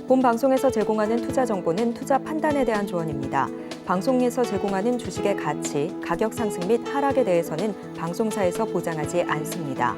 본 방송에서 제공하는 투자 정보는 투자 판단에 대한 조언입니다. 방송에서 제공하는 주식의 가치, 가격 상승 및 하락에 대해서는 방송사에서 보장하지 않습니다.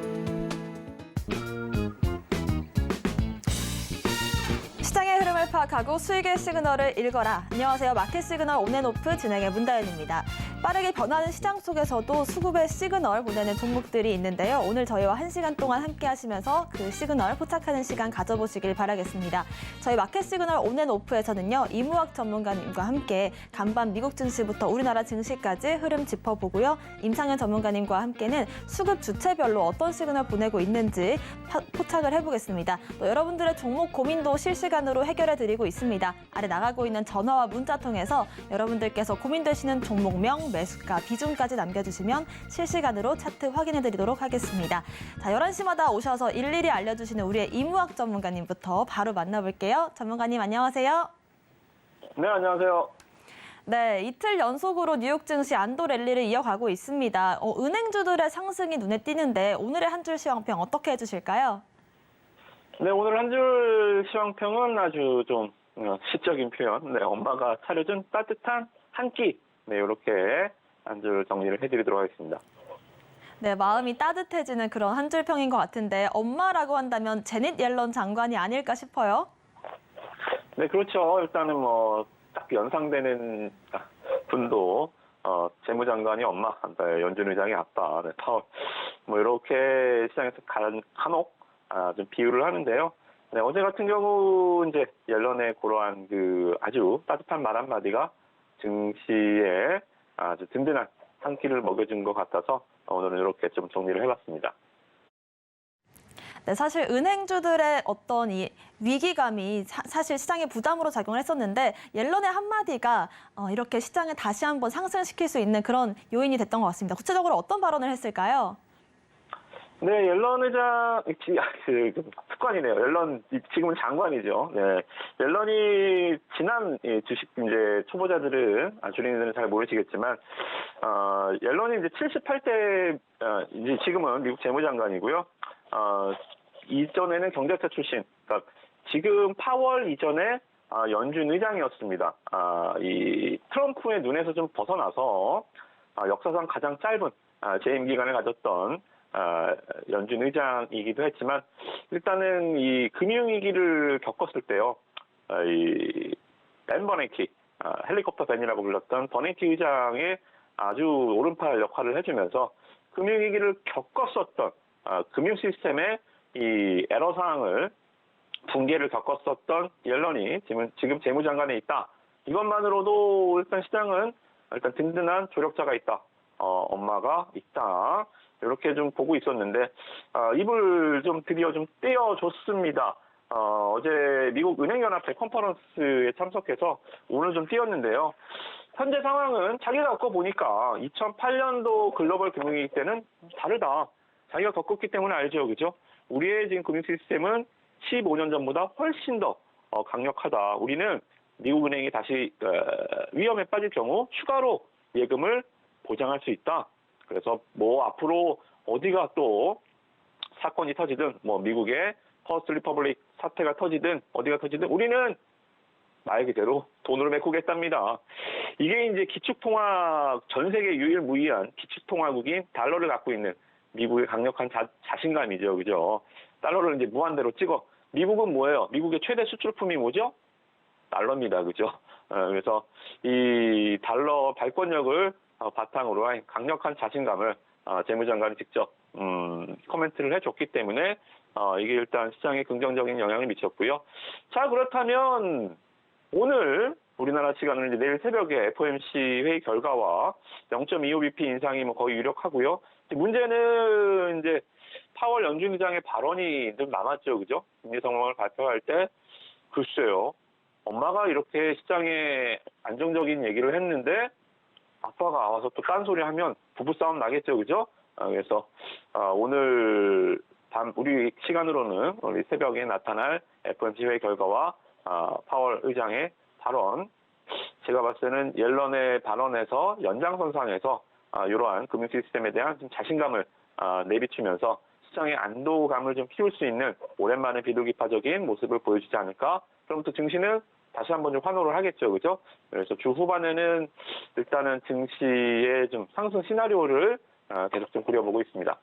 시장의 흐름을 파악하고 수익의 시그널을 읽어라. 안녕하세요. 마켓 시그널 온앤오프 진행의 문다현입니다. 빠르게 변하는 시장 속에서도 수급의 시그널 보내는 종목들이 있는데요. 오늘 저희와 1시간 동안 함께 하시면서 그 시그널 포착하는 시간 가져보시길 바라겠습니다. 저희 마켓 시그널 온앤오프에서는요. 이무학 전문가님과 함께 간밤 미국 증시부터 우리나라 증시까지 흐름 짚어보고요. 임상현 전문가님과 함께는 수급 주체별로 어떤 시그널 보내고 있는지 포착을 해보겠습니다. 또 여러분들의 종목 고민도 실시간으로 해결해드리고 있습니다. 아래 나가고 있는 전화와 문자 통해서 여러분들께서 고민되시는 종목명, 매수가, 비중까지 남겨주시면 실시간으로 차트 확인해드리도록 하겠습니다. 자, 11시마다 오셔서 일일이 알려주시는 우리의 이무학 전문가님부터 바로 만나볼게요. 전문가님 안녕하세요. 네, 안녕하세요. 네, 이틀 연속으로 뉴욕 증시 안도 랠리를 이어가고 있습니다. 은행주들의 상승이 눈에 띄는데 오늘의 한 줄 시황평 어떻게 해주실까요? 네, 오늘 한 줄 시황평은 아주 좀 시적인 표현. 네, 엄마가 차려준 따뜻한 한 끼. 네, 이렇게 한 줄 정리를 해드리도록 하겠습니다. 네, 마음이 따뜻해지는 그런 한 줄 평인 것 같은데 엄마라고 한다면 제닛 옐런 장관이 아닐까 싶어요. 네, 그렇죠. 일단은 딱 연상되는 분도 재무장관이 엄마, 연준 의장이 아빠, 네, 파월. 이렇게 시장에서 간혹 좀 비유를 하는데요. 네, 어제 같은 경우 이제 옐런의 그러한 그 아주 따뜻한 말 한마디가 증시에 아주 든든한 한 끼를 먹여준 것 같아서 오늘은 이렇게 좀 정리를 해봤습니다. 네, 사실 은행주들의 어떤 이 위기감이 사실 시장에 부담으로 작용을 했었는데 옐런의 한마디가 이렇게 시장을 다시 한번 상승시킬 수 있는 그런 요인이 됐던 것 같습니다. 구체적으로 어떤 발언을 했을까요? 네, 옐런 의장, 습관이네요. 옐런, 지금은 장관이죠. 네. 옐런이 지난 주식 이제 초보자들은, 주린이들은 잘 모르시겠지만, 옐런이 이제 78대, 이제 지금은 미국 재무장관이고요. 이전에는 경제학자 출신, 그러니까 지금 파월 이전에 연준 의장이었습니다. 이 트럼프의 눈에서 좀 벗어나서, 역사상 가장 짧은 재임 기간을 가졌던 연준 의장이기도 했지만 일단은 이 금융위기를 겪었을 때요. 이 벤 버냉키, 헬리콥터 벤이라고 불렸던 버냉키 의장의 아주 오른팔 역할을 해주면서 금융위기를 겪었었던 금융 시스템의 이 에러 사항을 붕괴를 겪었었던 옐런이 지금 재무장관에 있다. 이것만으로도 일단 시장은 일단 든든한 조력자가 있다. 엄마가 있다. 이렇게 좀 보고 있었는데 입을 좀 드디어 좀 떼어줬습니다. 어제 미국 은행연합회 컨퍼런스에 참석해서 오늘 좀 띄었는데요. 현재 상황은 자기가 겪어보니까 2008년도 글로벌 금융위기 때는 다르다. 자기가 겪었기 때문에 알죠, 그죠? 우리의 지금 금융 시스템은 15년 전보다 훨씬 더 강력하다. 우리는 미국 은행이 다시 위험에 빠질 경우 추가로 예금을 보장할 수 있다. 그래서 앞으로 어디가 또 사건이 터지든 미국의 퍼스트 리퍼블릭 사태가 터지든 어디가 터지든 우리는 말 그대로 돈으로 메꾸겠답니다. 이게 이제 기축통화 전 세계 유일무이한 기축통화국인 달러를 갖고 있는 미국의 강력한 자신감이죠, 그죠? 달러를 이제 무한대로 찍어. 미국은 뭐예요? 미국의 최대 수출품이 뭐죠? 달러입니다, 그죠? 그래서 이 달러 발권력을 바탕으로 한 강력한 자신감을 재무장관이 직접 코멘트를 해줬기 때문에 이게 일단 시장에 긍정적인 영향을 미쳤고요. 자, 그렇다면 오늘 우리나라 시간으로 이제 내일 새벽에 FOMC 회의 결과와 0.25bp 인상이 거의 유력하고요. 문제는 이제 파월 연준 의장의 발언이 좀 남았죠, 그죠? 금리 상황을 발표할 때 글쎄요. 엄마가 이렇게 시장에 안정적인 얘기를 했는데 아빠가 와서 또 딴소리 하면 부부싸움 나겠죠, 그죠? 그래서 오늘 우리 시간으로는 우리 새벽에 나타날 FOMC 회의 결과와 파월 의장의 발언, 제가 봤을 때는 옐런의 발언에서 연장선상에서 이러한 금융 시스템에 대한 좀 자신감을 내비추면서 시장의 안도감을 좀 키울 수 있는 오랜만에 비둘기파적인 모습을 보여주지 않을까. 그럼 또 증시는 다시 한번 좀 환호를 하겠죠, 그죠? 그래서 주 후반에는 일단은 증시의 좀 상승 시나리오를 계속 좀 그려보고 있습니다.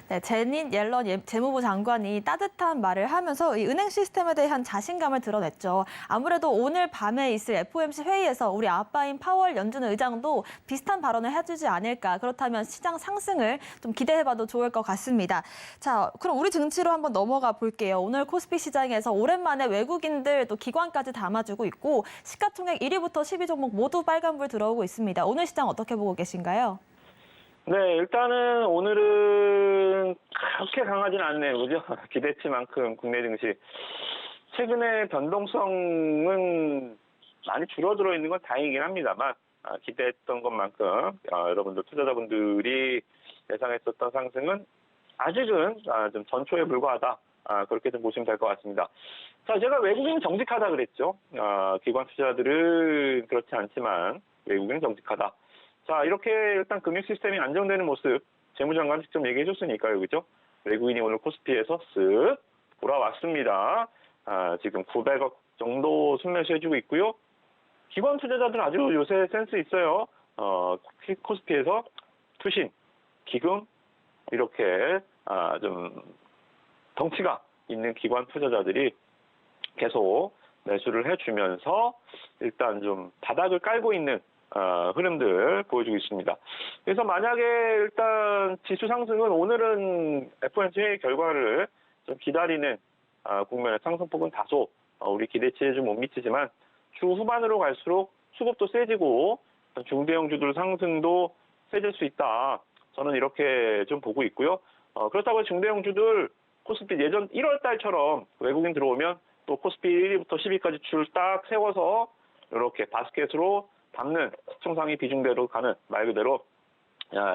네, 제닛 옐런 재무부 장관이 따뜻한 말을 하면서 이 은행 시스템에 대한 자신감을 드러냈죠. 아무래도 오늘 밤에 있을 FOMC 회의에서 우리 아빠인 파월 연준 의장도 비슷한 발언을 해주지 않을까. 그렇다면 시장 상승을 좀 기대해봐도 좋을 것 같습니다. 자, 그럼 우리 증시로 한번 넘어가 볼게요. 오늘 코스피 시장에서 오랜만에 외국인들 또 기관까지 담아주고 있고 시가총액 1위부터 10위 종목 모두 빨간불 들어오고 있습니다. 오늘 시장 어떻게 보고 계신가요? 네, 일단은 오늘은 그렇게 강하진 않네요. 그죠? 기대치만큼 국내 증시. 최근에 변동성은 많이 줄어들어 있는 건 다행이긴 합니다만, 기대했던 것만큼, 여러분들, 투자자분들이 예상했었던 상승은 아직은 좀 전초에 불과하다. 그렇게 좀 보시면 될 것 같습니다. 자, 제가 외국인 정직하다 그랬죠. 기관 투자들은 그렇지 않지만, 외국인 정직하다. 자, 이렇게 일단 금융 시스템이 안정되는 모습, 재무장관 직접 얘기해 줬으니까요, 그죠? 외국인이 오늘 코스피에서 쓱 돌아왔습니다. 지금 900억 정도 순매수 해주고 있고요. 기관 투자자들은 아주 요새 센스 있어요. 코스피에서 투신, 기금, 이렇게, 좀, 덩치가 있는 기관 투자자들이 계속 매수를 해주면서 일단 좀 바닥을 깔고 있는 흐름들 보여주고 있습니다. 그래서 만약에 일단 지수 상승은 오늘은 FOMC 회의 결과를 좀 기다리는 국면의 상승폭은 다소 우리 기대치에 좀 못 미치지만 주 후반으로 갈수록 수급도 세지고 중대형주들 상승도 세질 수 있다. 저는 이렇게 좀 보고 있고요. 그렇다고 중대형주들 코스피 예전 1월 달처럼 외국인 들어오면 또 코스피 1위부터 10위까지 줄 딱 세워서 이렇게 바스켓으로 담는 시총상위 비중대로 가는 말 그대로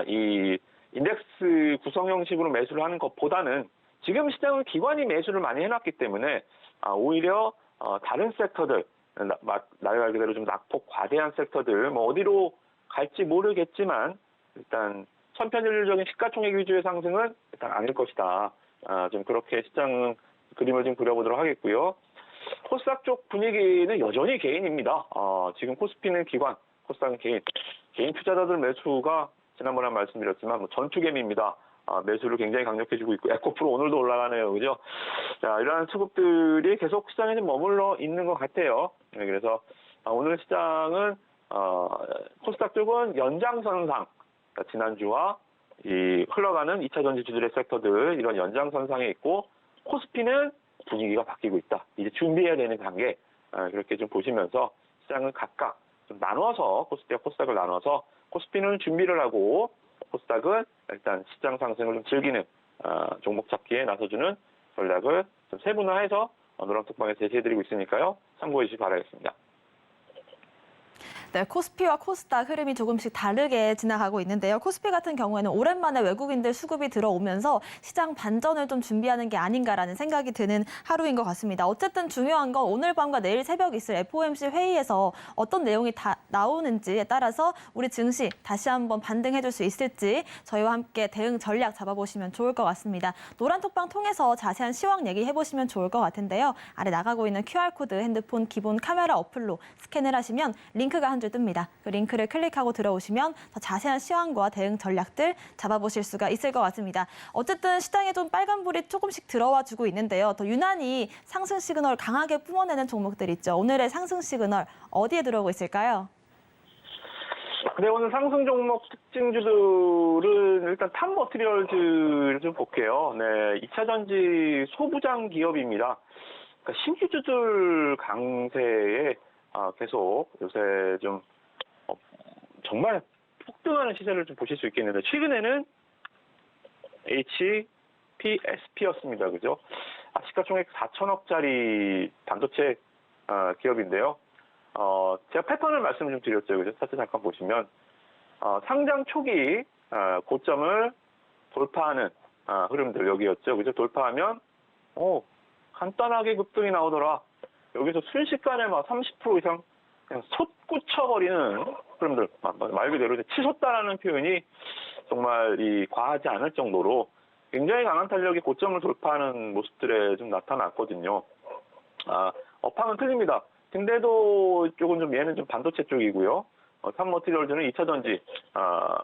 이 인덱스 구성 형식으로 매수를 하는 것보다는 지금 시장은 기관이 매수를 많이 해놨기 때문에 오히려 다른 섹터들 말 그대로 좀 낙폭 과대한 섹터들 뭐 어디로 갈지 모르겠지만 일단 천편일률적인 시가총액 위주의 상승은 일단 아닐 것이다. 좀 그렇게 시장 그림을 좀 그려보도록 하겠고요. 코스닥 쪽 분위기는 여전히 개인입니다. 지금 코스피는 기관, 코스닥은 개인 투자자들 매수가 지난번에 말씀드렸지만 뭐 전투개미입니다. 매수를 굉장히 강력해지고 있고 에코프로 오늘도 올라가네요, 그죠? 자, 이러한 수급들이 계속 시장에 좀 머물러 있는 것 같아요. 네, 그래서 오늘 시장은 코스닥 쪽은 연장선상, 그러니까 지난주와 이 흘러가는 2차 전지주들의 섹터들 이런 연장선상에 있고 코스피는 분위기가 바뀌고 있다. 이제 준비해야 되는 단계 그렇게 좀 보시면서 시장을 각각 좀 나눠서 코스피와 코스닥을 나눠서 코스피는 준비를 하고 코스닥은 일단 시장 상승을 좀 즐기는 종목 잡기에 나서주는 전략을 좀 세분화해서 노란톡방에 제시해드리고 있으니까요. 참고해 주시기 바라겠습니다. 네, 코스피와 코스닥 흐름이 조금씩 다르게 지나가고 있는데요. 코스피 같은 경우에는 오랜만에 외국인들 수급이 들어오면서 시장 반전을 좀 준비하는 게 아닌가라는 생각이 드는 하루인 것 같습니다. 어쨌든 중요한 건 오늘 밤과 내일 새벽 있을 FOMC 회의에서 어떤 내용이 다 나오는지에 따라서 우리 증시 다시 한번 반등해줄 수 있을지 저희와 함께 대응 전략 잡아보시면 좋을 것 같습니다. 노란톡방 통해서 자세한 시황 얘기해보시면 좋을 것 같은데요. 아래 나가고 있는 QR코드 핸드폰 기본 카메라 어플로 스캔을 하시면 링크가 한 줄 뜹니다. 그 링크를 클릭하고 들어오시면 더 자세한 시황과 대응 전략들 잡아보실 수가 있을 것 같습니다. 어쨌든 시장에 좀 빨간불이 조금씩 들어와 주고 있는데요. 더 유난히 상승 시그널 강하게 뿜어내는 종목들 있죠. 오늘의 상승 시그널 어디에 들어오고 있을까요? 네, 오늘 상승 종목 특징주들은 일단 탑 머티리얼즈를 좀 볼게요. 네, 2차 전지 소부장 기업입니다. 그러니까 신규주들 강세에 계속 요새 좀 정말 폭등하는 시세를 좀 보실 수 있겠는데 최근에는 HPSP였습니다. 그죠? 시가총액 4천억짜리 반도체 기업인데요. 제가 패턴을 말씀을 좀 드렸죠. 그죠? 차트 잠깐 보시면 상장 초기 고점을 돌파하는 흐름들 여기였죠. 그죠? 돌파하면 간단하게 급등이 나오더라. 여기서 순식간에 막 30% 이상 그냥 솟구쳐버리는 흐름들, 말 그대로 치솟다라는 표현이 정말 과하지 않을 정도로 굉장히 강한 탄력이 고점을 돌파하는 모습들에 좀 나타났거든요. 업황은 틀립니다. 근데도 이쪽은 얘는 좀 반도체 쪽이고요. 탑머티리얼즈는 2차전지,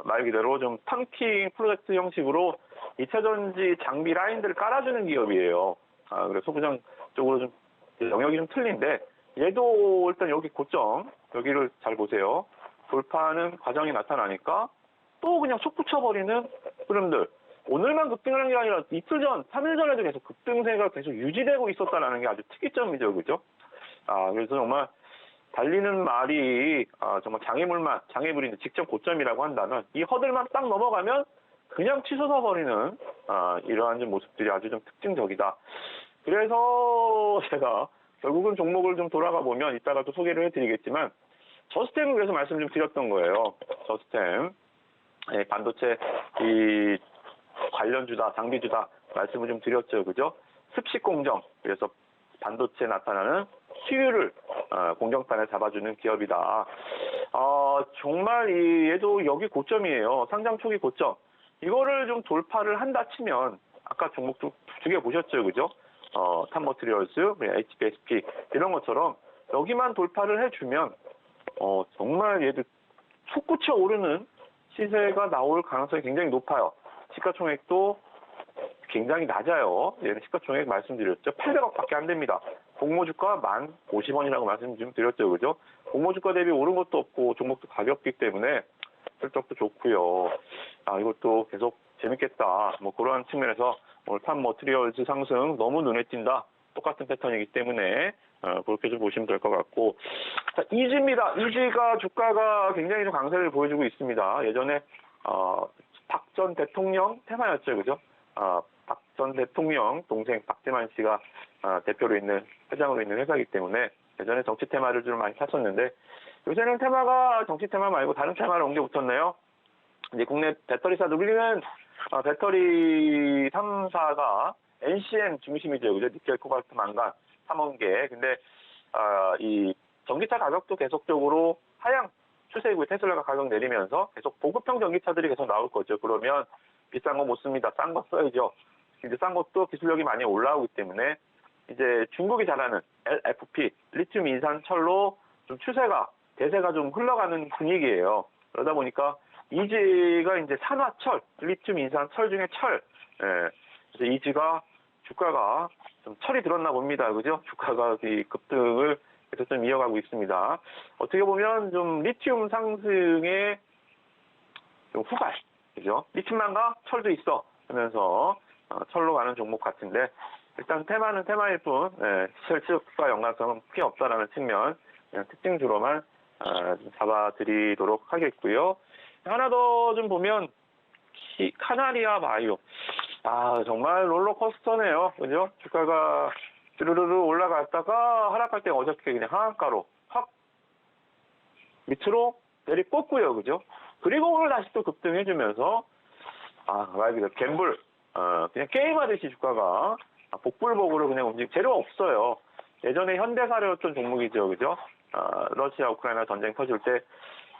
말 그대로 좀 턴킹 프로젝트 형식으로 2차전지 장비 라인들을 깔아주는 기업이에요. 그래서 소부장 쪽으로 좀 영역이 좀 틀린데, 얘도 일단 여기 고점, 여기를 잘 보세요. 돌파하는 과정이 나타나니까 또 그냥 솟구쳐버리는 흐름들. 오늘만 급등하는 게 아니라 이틀 전, 3일 전에도 계속 급등세가 계속 유지되고 있었다는 게 아주 특이점이죠. 그죠? 그래서 정말 달리는 말이 정말 장애물인데 직접 고점이라고 한다면 이 허들만 딱 넘어가면 그냥 치솟아 버리는 이러한 좀 모습들이 아주 좀 특징적이다. 그래서 제가 결국은 종목을 좀 돌아가 보면 이따가 또 소개를 해드리겠지만 저스템을 그래서 말씀 좀 드렸던 거예요. 저스템 반도체 관련주다, 장비주다 말씀을 좀 드렸죠, 그죠? 습식 공정, 그래서 반도체에 나타나는 수율을 공정판에 잡아주는 기업이다. 정말 얘도 여기 고점이에요. 상장 초기 고점. 이거를 좀 돌파를 한다 치면 아까 종목 두 개 보셨죠, 그죠? 탑머티리얼즈, HPSP 이런 것처럼 여기만 돌파를 해주면 정말 얘도 솟구쳐 오르는 시세가 나올 가능성이 굉장히 높아요. 시가총액도 굉장히 낮아요. 얘는 시가총액 말씀드렸죠. 800억밖에 안 됩니다. 공모주가 1050원이라고 말씀 좀 드렸죠. 그죠? 공모주가 대비 오른 것도 없고 종목도 가볍기 때문에 실적도 좋고요. 이것도 계속 재밌겠다. 뭐 그러한 측면에서 오늘 탑머티리얼즈 상승 너무 눈에 띈다. 똑같은 패턴이기 때문에 그렇게 좀 보시면 될 것 같고. 자, 이지입니다. 이지가 주가가 굉장히 좀 강세를 보여주고 있습니다. 예전에 박 전 대통령 테마였죠, 그죠? 박 전 대통령 동생 박재만 씨가 대표로 있는 회장으로 있는 회사이기 때문에 예전에 정치 테마를 좀 많이 탔었는데 요새는 테마가 정치 테마 말고 다른 테마를 옮겨 붙었네요. 이제 국내 배터리사 누리는 배터리 3사가 NCM 중심이죠, 그죠? 니켈, 코발트, 망간, 삼원계. 근데 이 전기차 가격도 계속적으로 하향 추세이고 테슬라가 가격 내리면서 계속 보급형 전기차들이 계속 나올 거죠. 그러면 비싼 거 못 씁니다. 싼 거 써야죠. 근데 싼 것도 기술력이 많이 올라오기 때문에 이제 중국이 잘하는 LFP, 리튬 인산 철로 좀 대세가 좀 흘러가는 분위기예요. 그러다 보니까 이지가 이제 산화철, 리튬 인산 철 중에 철. 그래서 이지가 주가가 좀 철이 들었나 봅니다. 그죠? 주가가 이 급등을 계속 좀 이어가고 있습니다. 어떻게 보면 좀 리튬 상승의 좀 후발, 그죠? 리튬만가 철도 있어 하면서 철로 가는 종목 같은데 일단 테마는 테마일 뿐 실적과 연관성은 크게 없다라는 측면 그냥 특징주로만 좀 잡아드리도록 하겠고요. 하나 더 좀 보면 카나리아 바이오. 정말 롤러코스터네요. 그죠? 주가가 쭈르르르 올라갔다가 하락할 때 어저께 그냥 하한가로 확 밑으로 내리꽂고요. 그죠? 그리고 오늘 다시 또 급등해주면서 말 그대로 갬블 그냥 게임하듯이 주가가 복불복으로 그냥 재료가 없어요. 예전에 현대사료였던 종목이죠. 그죠? 러시아 우크라이나 전쟁 터질 때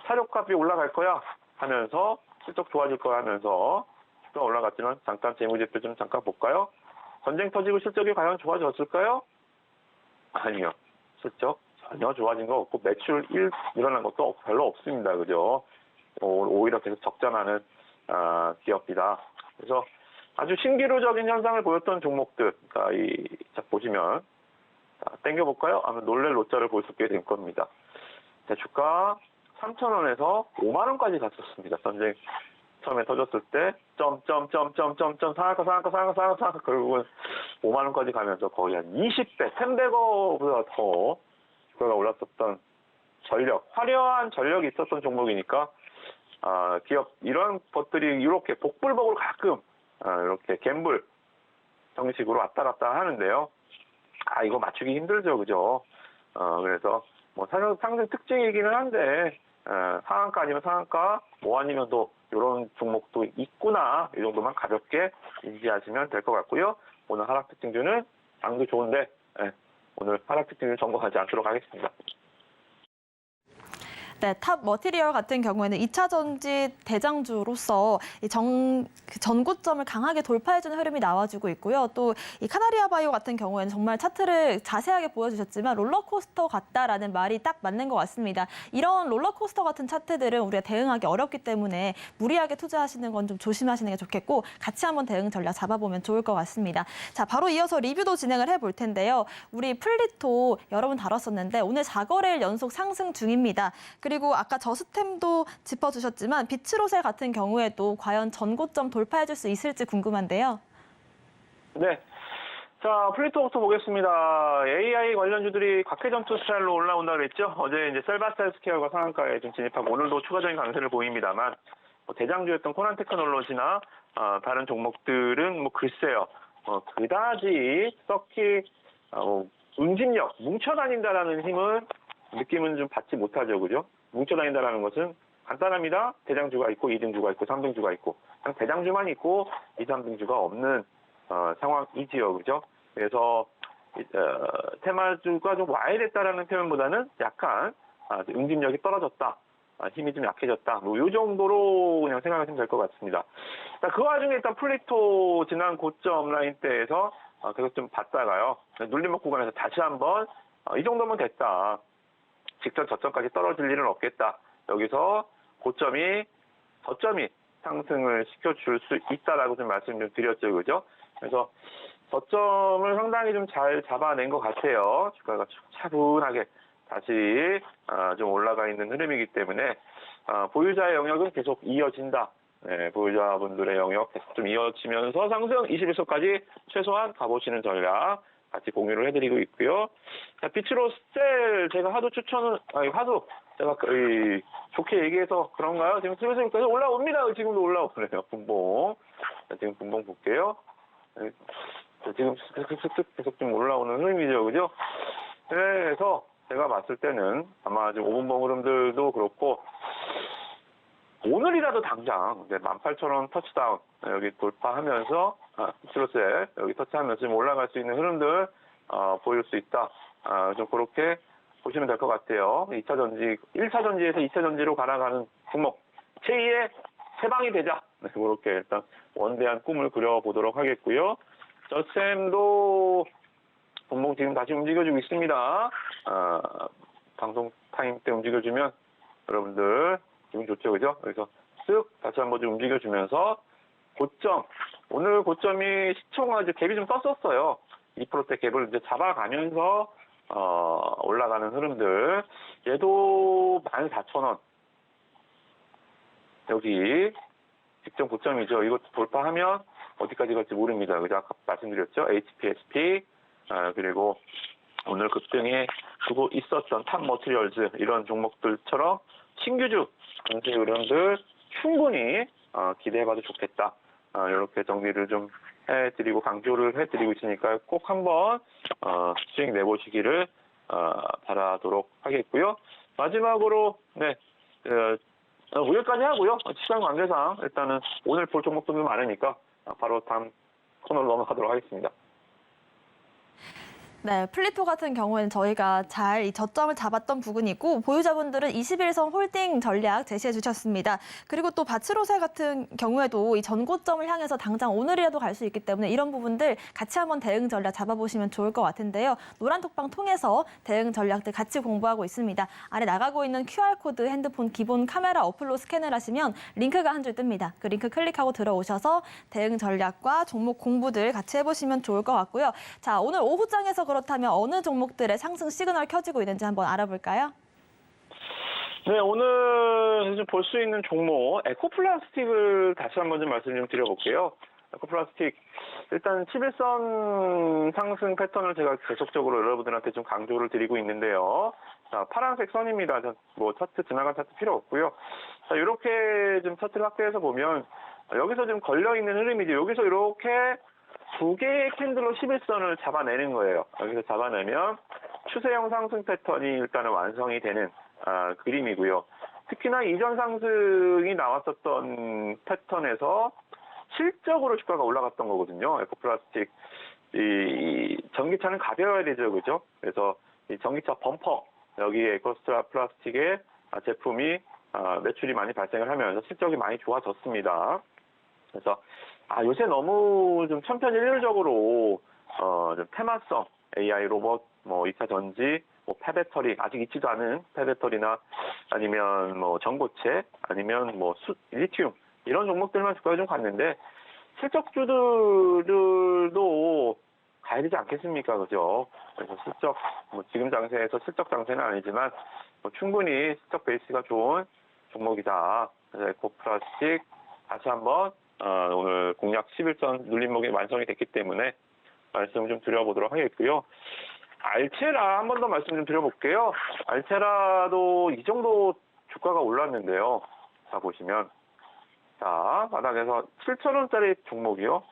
사료값이 올라갈 거야 하면서 실적 좋아질 거야 하면서 주가 올라갔지만 잠깐 재무제표 좀 잠깐 볼까요? 전쟁 터지고 실적이 과연 좋아졌을까요? 아니요. 실적 전혀 좋아진 거 없고 매출 일어난 것도 별로 없습니다. 그죠? 오히려 계속 적자나는 기업이다. 그래서 아주 신기루적인 현상을 보였던 종목들, 자, 보시면 땡겨볼까요? 아마 놀랄 노자를 볼 수 있게 될 겁니다. 자, 주가 3,000원에서 5만 원까지 갔었습니다. 전쟁 처음에 터졌을 때 상한가 결국은 5만 원까지 가면서 거의 한 20배, 300억보다 더 주가가 올랐었던 화려한 전력이 있었던 종목이니까 기업 이런 것들이 이렇게 복불복으로 가끔 이렇게 갬블 형식으로 왔다 갔다 하는데요. 이거 맞추기 힘들죠, 그죠? 그래서 뭐 상승 특징이기는 한데 상한가 아니면 상한가, 뭐 아니면 또 이런 종목도 있구나. 이 정도만 가볍게 인지하시면 될 것 같고요. 오늘 하락 특징주는 장도 좋은데 오늘 하락 특징주 전공하지 않도록 하겠습니다. 네, 탑 머티리얼 같은 경우에는 2차 전지 대장주로서 이 전고점을 강하게 돌파해주는 흐름이 나와주고 있고요. 또 이 카나리아 바이오 같은 경우에는 정말 차트를 자세하게 보여주셨지만 롤러코스터 같다라는 말이 딱 맞는 것 같습니다. 이런 롤러코스터 같은 차트들은 우리가 대응하기 어렵기 때문에 무리하게 투자하시는 건 좀 조심하시는 게 좋겠고 같이 한번 대응 전략 잡아보면 좋을 것 같습니다. 자, 바로 이어서 리뷰도 진행을 해볼 텐데요. 우리 플리토 여러 번 다뤘었는데 오늘 4거래일 연속 상승 중입니다. 그리고 아까 저스템도 짚어주셨지만 비츠로셀 같은 경우에도 과연 전고점 돌파해줄 수 있을지 궁금한데요. 네. 자, 플리토부터 보겠습니다. AI 관련주들이 각해전투 스타일로 올라온다 그랬죠? 어제 이제 셀바스 헬스케어가 상한가에 좀 진입하고 오늘도 추가적인 강세를 보입니다만 대장주였던 코난 테크놀로지나 다른 종목들은 뭐 글쎄요. 그다지 떡히 응집력, 뭉쳐다닌다라는 힘은 느낌은 좀 받지 못하죠. 그죠? 뭉쳐다닌다라는 것은 간단합니다. 대장주가 있고 2등주가 있고 3등주가 있고 그냥 대장주만 있고 2, 3등주가 없는 상황이지요. 그죠? 그래서 테마주가 좀 와야 됐다라는 표현보다는 약간 응집력이 떨어졌다. 힘이 좀 약해졌다. 뭐 이 정도로 그냥 생각하시면 될 것 같습니다. 자, 그 와중에 일단 플리토 지난 고점 라인대에서 계속 좀 봤다가요. 눌림목 구간에서 다시 한번 이 정도면 됐다. 직전 저점까지 떨어질 일은 없겠다. 여기서 고점이 저점이 상승을 시켜줄 수 있다라고 좀 말씀 좀 드렸죠. 그죠? 그래서 저점을 상당히 좀 잘 잡아낸 것 같아요. 주가가 차분하게 다시 좀 올라가 있는 흐름이기 때문에 보유자의 영역은 계속 이어진다. 네, 보유자분들의 영역 계속 좀 이어지면서 상승 21소까지 최소한 가보시는 전략 같이 공유를 해드리고 있고요. 자, 비츠로셀 제가 하도 제가 좋게 얘기해서 그런가요? 지금 슬슬 계속 올라옵니다. 지금도 올라오네요. 분봉. 자, 지금 분봉 볼게요. 자, 지금 계속 좀 올라오는 흐름이죠. 그죠? 그래서 제가 봤을 때는 아마 지금 5분봉 흐름들도 그렇고 오늘이라도 당장 18,000원 터치다운 여기 돌파하면서 비츠로셀 여기 터치하면서 좀 올라갈 수 있는 흐름들 보일 수 있다. 좀 그렇게 보시면 될 것 같아요. 2차 전지, 1차 전지에서 2차 전지로 갈아가는 종목 제2의 세방이 되자. 네, 그렇게 일단 원대한 꿈을 그려보도록 하겠고요. 저쌤도 분봉 지금 다시 움직여주고 있습니다. 방송 타임 때 움직여주면 여러분들 기분 좋죠, 그죠? 그래서 쓱 다시 한번 좀 움직여주면서 고점, 오늘 고점이 시총가 이제 갭이 좀 떴었어요. 2%대 갭을 이제 잡아가면서 올라가는 흐름들. 얘도 14,000원. 여기 직전 고점이죠. 이거 돌파하면 어디까지 갈지 모릅니다. 그죠? 아까 말씀드렸죠? HPSP 그리고 오늘 급등에 두고 있었던 탑 머티리얼즈 이런 종목들처럼 신규주 강세 흐름들 충분히 기대해봐도 좋겠다. 이렇게 정리를 좀 해드리고 강조를 해드리고 있으니까 꼭 한번 수익 내보시기를 바라도록 하겠고요. 마지막으로 여기까지 하고요. 시간 관계상 일단은 오늘 볼 종목들도 많으니까 바로 다음 코너로 넘어가도록 하겠습니다. 네, 플리토 같은 경우에는 저희가 잘 이 저점을 잡았던 부분이고 보유자분들은 21선 홀딩 전략 제시해 주셨습니다. 그리고 또 바츠로셀 같은 경우에도 이 전고점을 향해서 당장 오늘이라도 갈 수 있기 때문에 이런 부분들 같이 한번 대응 전략 잡아보시면 좋을 것 같은데요. 노란톡방 통해서 대응 전략들 같이 공부하고 있습니다. 아래 나가고 있는 QR코드 핸드폰 기본 카메라 어플로 스캔을 하시면 링크가 한 줄 뜹니다. 그 링크 클릭하고 들어오셔서 대응 전략과 종목 공부들 같이 해보시면 좋을 것 같고요. 자, 오늘 오후장에서 그렇다면 어느 종목들의 상승 시그널 켜지고 있는지 한번 알아볼까요? 네, 오늘 볼 수 있는 종목 에코플라스틱을 다시 한번 좀 말씀 좀 드려볼게요. 에코플라스틱 일단 11선 상승 패턴을 제가 계속적으로 여러분들한테 좀 강조를 드리고 있는데요. 자, 파란색 선입니다. 뭐 차트 지나간 차트 필요 없고요. 자, 이렇게 좀 차트를 확대해서 보면 여기서 좀 걸려 있는 흐름이죠. 여기서 이렇게 두 개의 캔들로 11선을 잡아내는 거예요. 여기서 잡아내면 추세형 상승 패턴이 일단은 완성이 되는 그림이고요. 특히나 이전 상승이 나왔었던 패턴에서 실적으로 주가가 올라갔던 거거든요. 에코플라스틱. 이 전기차는 가벼워야 되죠, 그죠? 그래서 이 전기차 범퍼 여기에 에코플라스틱의 제품이 매출이 많이 발생을 하면서 실적이 많이 좋아졌습니다. 그래서 요새 너무 좀 천편일률적으로 좀 테마성 AI 로봇, 뭐 2차 전지, 뭐 폐배터리 아직 있지도 않은 폐배터리나 아니면 뭐 전고체 아니면 뭐 리튬 이런 종목들만 주가가 좀 갔는데 실적주들도 가야 되지 않겠습니까, 그죠? 그래서 실적 뭐 지금 장세에서 실적 장세는 아니지만 뭐 충분히 실적 베이스가 좋은 종목이다. 그래서 에코플라스틱 다시 한번 오늘 공략 11선 눌림목이 완성이 됐기 때문에 말씀을 좀 드려보도록 하겠고요. 알체라 한 번 더 말씀 좀 드려볼게요. 알체라도 이 정도 주가가 올랐는데요. 자, 보시면. 자, 바닥에서 7,000원짜리 종목이요.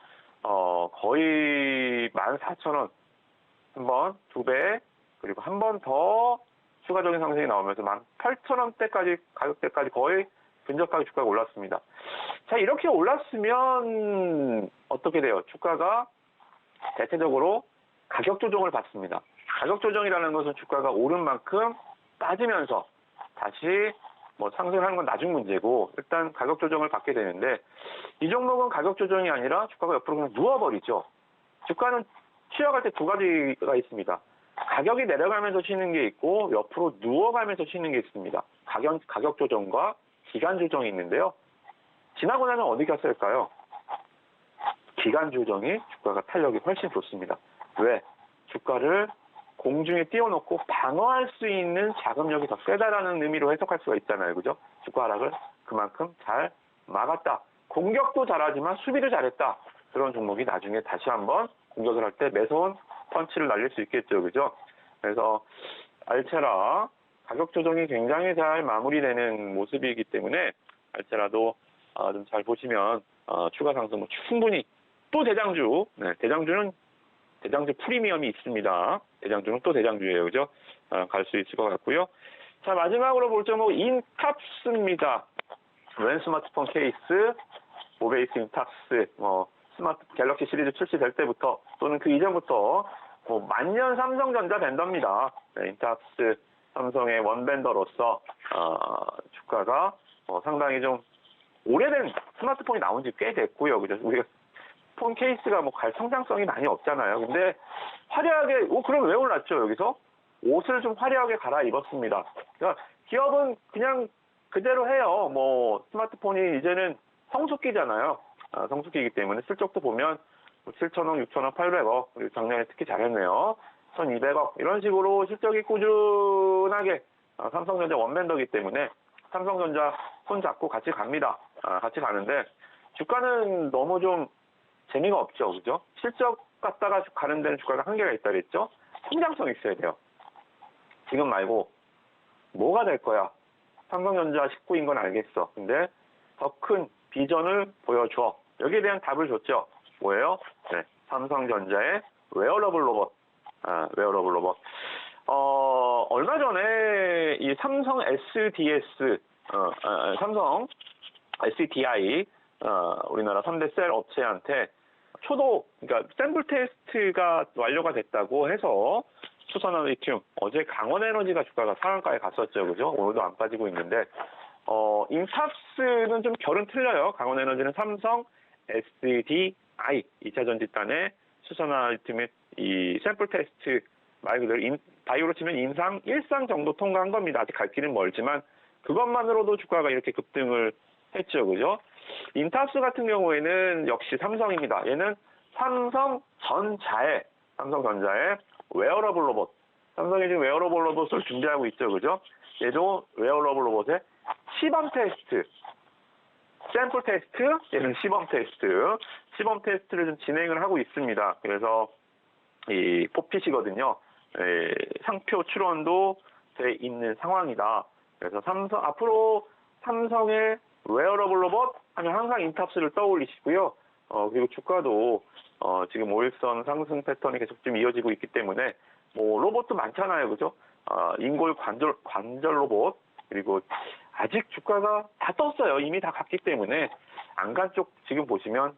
거의 14,000원. 한 번, 2배, 그리고 한 번 더 추가적인 상승이 나오면서 18,000원대까지, 가격대까지 거의 근접하게 주가가 올랐습니다. 자, 이렇게 올랐으면 어떻게 돼요? 주가가 대체적으로 가격 조정을 받습니다. 가격 조정이라는 것은 주가가 오른 만큼 빠지면서 다시 뭐 상승하는 건 나중 문제고 일단 가격 조정을 받게 되는데 이 종목은 가격 조정이 아니라 주가가 옆으로 그냥 누워버리죠. 주가는 쉬어갈 때 두 가지가 있습니다. 가격이 내려가면서 쉬는 게 있고 옆으로 누워가면서 쉬는 게 있습니다. 가격 조정과 기간 조정이 있는데요. 지나고 나면 어디 갔을까요? 기간 조정이 주가가 탄력이 훨씬 좋습니다. 왜? 주가를 공중에 띄워놓고 방어할 수 있는 자금력이 더 세다라는 의미로 해석할 수가 있잖아요. 그죠? 주가 하락을 그만큼 잘 막았다. 공격도 잘하지만 수비도 잘했다. 그런 종목이 나중에 다시 한번 공격을 할 때 매서운 펀치를 날릴 수 있겠죠. 그죠? 그래서 알체라 가격 조정이 굉장히 잘 마무리되는 모습이기 때문에 알체라도 좀 잘 보시면 추가 상승 충분히 또 대장주, 대장주 프리미엄이 있습니다. 대장주는 또 대장주예요. 그죠? 갈 수 있을 것 같고요. 자, 마지막으로 볼 점은 인탑스입니다. 웬 스마트폰 케이스, 모베이스 인탑스, 갤럭시 시리즈 출시될 때부터 또는 그 이전부터 만년 삼성전자 벤더입니다. 네, 인탑스 삼성의 원벤더로서 주가가 상당히 좀 오래된 스마트폰이 나온 지 꽤 됐고요. 그죠? 우리가 폰 케이스가 갈 성장성이 많이 없잖아요. 근데 화려하게, 그럼 왜 올랐죠, 여기서? 옷을 좀 화려하게 갈아입었습니다. 그러니까 기업은 그냥 그대로 해요. 스마트폰이 이제는 성숙기잖아요. 성숙기이기 때문에 실적도 보면 7천억, 6천억, 800억, 그리고 작년에 특히 잘했네요. 1200억, 이런 식으로 실적이 꾸준하게 삼성전자 원벤더이기 때문에 삼성전자 손 잡고 같이 갑니다. 같이 가는데 주가는 너무 좀 재미가 없죠. 그죠? 실적 갖다가 가는 데는 주가가 한계가 있다 그랬죠? 성장성이 있어야 돼요. 지금 말고 뭐가 될 거야? 삼성전자 식구인 건 알겠어. 근데 더 큰 비전을 보여줘. 여기에 대한 답을 줬죠. 뭐예요? 네, 삼성전자의 웨어러블 로봇. 웨어러블 로봇. 얼마 전에 이 삼성 SDS, 삼성 SDI, 우리나라 3대 셀 업체한테 그러니까 샘플 테스트가 완료가 됐다고 해서 수선화 리튬, 어제 강원에너지가 주가가 상한가에 갔었죠. 그죠? 오늘도 안 빠지고 있는데, 인탑스는 좀 결은 틀려요. 강원에너지는 삼성 SDI, 2차 전지단의 수선화 리튬의 이 샘플 테스트 말 그대로 바이오로 치면 임상 1상 정도 통과한 겁니다. 아직 갈 길은 멀지만 그것만으로도 주가가 이렇게 급등을 했죠. 그죠? 인탑스 같은 경우에는 역시 삼성입니다. 얘는 삼성전자의 웨어러블 로봇. 삼성이 지금 웨어러블 로봇을 준비하고 있죠. 그죠? 얘도 웨어러블 로봇의 시범 테스트. 샘플 테스트, 얘는 시범 테스트. 시범 테스트를 좀 진행을 하고 있습니다. 그래서 이 포핏이거든요. 상표 출원도 돼 있는 상황이다. 그래서 앞으로 삼성의 웨어러블 로봇 하면 항상 인탑스를 떠올리시고요. 그리고 주가도 지금 5일선 상승 패턴이 계속 좀 이어지고 있기 때문에 로봇도 많잖아요. 그죠? 인골 관절 로봇, 그리고 아직 주가가 다 떴어요. 이미 다 갔기 때문에 안간 쪽 지금 보시면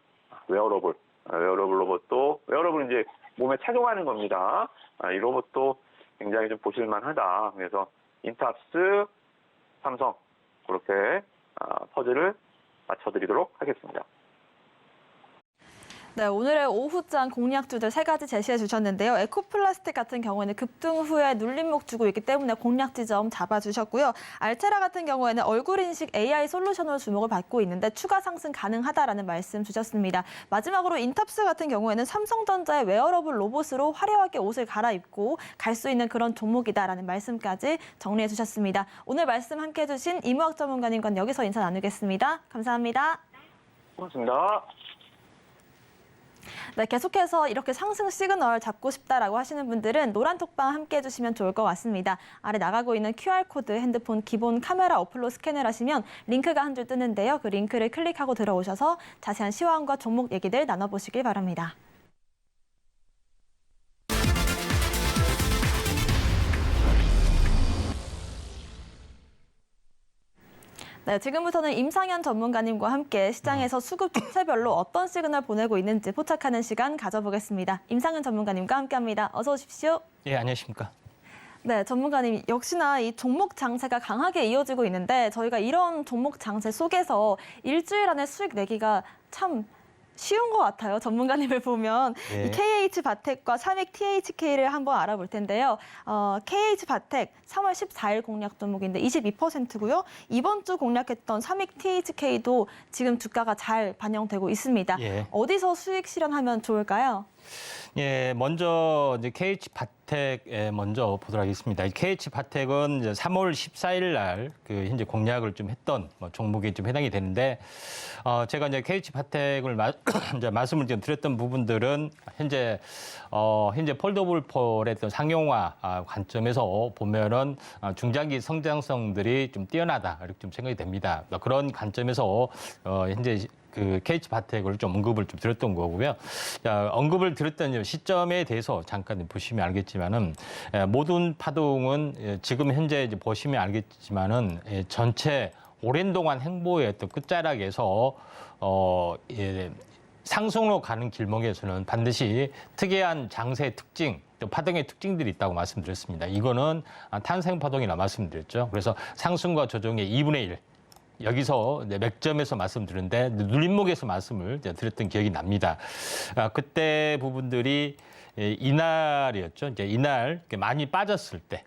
웨어러블 로봇도 웨어러블 이제 몸에 착용하는 겁니다. 이 로봇도 굉장히 좀 보실만하다. 그래서 인탑스, 삼성 그렇게 퍼즐을 맞춰드리도록 하겠습니다. 네, 오늘의 오후장 공략주들 3가지 제시해 주셨는데요. 에코플라스틱 같은 경우에는 급등 후에 눌림목 주고 있기 때문에 공략 지점 잡아주셨고요. 알테라 같은 경우에는 얼굴 인식 AI 솔루션으로 주목을 받고 있는데 추가 상승 가능하다라는 말씀 주셨습니다. 마지막으로 인탑스 같은 경우에는 삼성전자의 웨어러블 로봇으로 화려하게 옷을 갈아입고 갈 수 있는 그런 종목이다라는 말씀까지 정리해 주셨습니다. 오늘 말씀 함께해 주신 이무학 전문가님과 여기서 인사 나누겠습니다. 감사합니다. 고맙습니다. 네, 계속해서 이렇게 상승 시그널 잡고 싶다라고 하시는 분들은 노란 톡방 함께 해주시면 좋을 것 같습니다. 아래 나가고 있는 QR코드 핸드폰 기본 카메라 어플로 스캔을 하시면 링크가 한 줄 뜨는데요. 그 링크를 클릭하고 들어오셔서 자세한 시황과 종목 얘기들 나눠보시길 바랍니다. 네, 지금부터는 임상현 전문가님과 함께 시장에서 수급 주체별로 어떤 시그널 보내고 있는지 포착하는 시간 가져보겠습니다. 임상현 전문가님과 함께합니다. 어서 오십시오. 예, 안녕하십니까. 네, 전문가님 역시나 이 종목 장세가 강하게 이어지고 있는데 저희가 이런 종목 장세 속에서 일주일 안에 수익 내기가 참 쉬운 것 같아요. 전문가님을 보면 네. 이 KH바텍과 삼익 THK를 한번 알아볼 텐데요. KH바텍 3월 14일 공략 종목인데 22%고요. 이번 주 공략했던 삼익 THK도 지금 주가가 잘 반영되고 있습니다. 예. 어디서 수익 실현하면 좋을까요? 예, 먼저 이제 KH바텍 먼저 보도록 하겠습니다. KH바텍은 이제 3월 14일 날 그 현재 공략을 좀 했던 종목에 좀 해당이 되는데 제가 이제 KH바텍을 이제 말씀을 좀 드렸던 부분들은 현재 폴더블 폴의 어떤 상용화 관점에서 보면은 중장기 성장성들이 좀 뛰어나다 이렇게 좀 생각이 됩니다. 그런 관점에서 현재 그 KH바텍을 좀 언급을 좀 드렸던 거고요. 언급을 드렸던 시점에 대해서 잠깐 보시면 알겠지만은 모든 파동은 지금 현재 이제 보시면 알겠지만은 전체 오랜 동안 행보의 어떤 끝자락에서 상승으로 가는 길목에서는 반드시 특이한 장세의 특징, 또 파동의 특징들이 있다고 말씀드렸습니다. 이거는 탄생 파동이라 말씀드렸죠. 그래서 상승과 조정의 2분의 1. 여기서 맥점에서 말씀드렸는데 눌림목에서 말씀을 드렸던 기억이 납니다. 그때 부분들이 이날이었죠. 이제 이날 많이 빠졌을 때.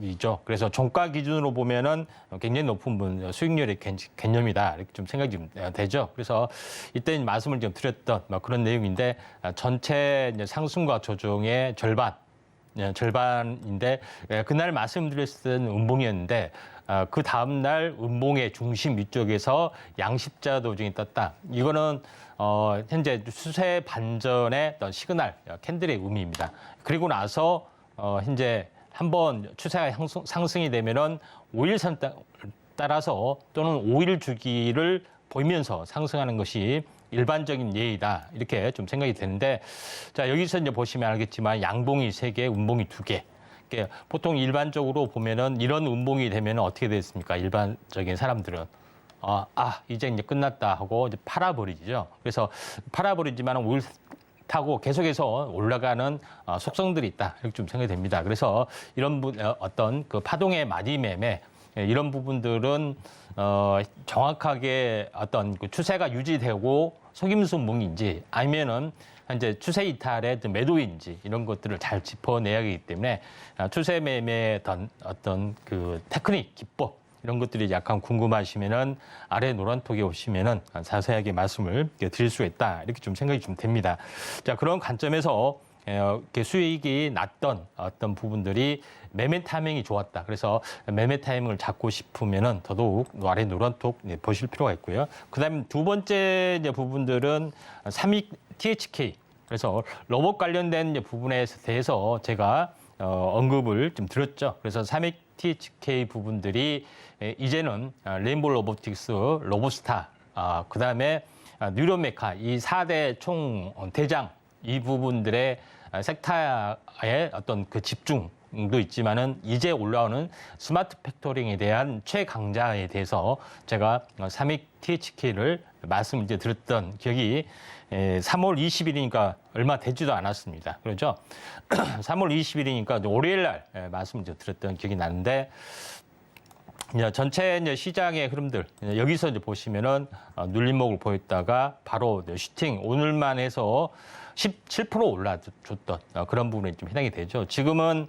이죠. 그래서 종가 기준으로 보면은 굉장히 높은 수익률의 개념이다. 이렇게 좀 생각이 좀 되죠. 그래서 이때 말씀을 좀 드렸던 그런 내용인데 전체 상승과 조정의 절반인데 그날 말씀드렸을 때는 음봉이었는데 그 다음날 음봉의 중심 위쪽에서 양십자 도중이 떴다. 이거는 현재 추세 반전의 어떤 시그널, 캔들의 의미입니다. 그리고 나서 현재 한번 추세가 상승이 되면은 5일선 따라서 또는 5일 주기를 보이면서 상승하는 것이 일반적인 예이다. 이렇게 좀 생각이 되는데, 자, 여기서 이제 보시면 알겠지만 양봉이 3개, 음봉이 2개. 보통 일반적으로 보면은 이런 음봉이 되면 어떻게 됐습니까? 일반적인 사람들은. 이제 끝났다 하고 이제 팔아버리죠. 그래서 팔아버리지만 5일 타고 계속해서 올라가는 속성들이 있다. 이렇게 좀 생각이 됩니다. 그래서 이런 어떤 그 파동의 마디매매 이런 부분들은 정확하게 어떤 그 추세가 유지되고 속임수 음봉인지 아니면은 현재 추세 이탈의 매도인지 이런 것들을 잘 짚어내야 하기 때문에 추세 매매의 어떤 그 테크닉, 기법 이런 것들이 약간 궁금하시면은 아래 노란톡에 오시면은 자세하게 말씀을 드릴 수 있다. 이렇게 좀 생각이 좀 됩니다. 자, 그런 관점에서 이렇게 수익이 났던 어떤 부분들이 매매 타이밍이 좋았다. 그래서 매매 타이밍을 잡고 싶으면은 더더욱 아래 노란톡 보실 필요가 있고요. 그다음에 두 번째 부분들은 삼익 THK. 그래서 로봇 관련된 부분에 대해서 제가 언급을 좀 드렸죠. 그래서 삼익 THK 부분들이 이제는 레인보우 로보틱스, 로보스타, 그다음에 뉴런메카 이 4대 총 대장 이 부분들의 섹터의 어떤 그 집중도 있지만은 이제 올라오는 스마트 팩토링에 대한 최강자에 대해서 제가 삼익 THK를 말씀 이제 드렸던 기억이 3월 20일이니까 얼마 되지도 않았습니다. 그렇죠? 3월 20일이니까 월요일 날 말씀 이제 드렸던 기억이 나는데 이제 전체 이제 시장의 흐름들 여기서 이제 보시면은 눌림목을 보였다가 바로 슈팅 오늘만 해서 17% 올라줬던 그런 부분에 좀 해당이 되죠. 지금은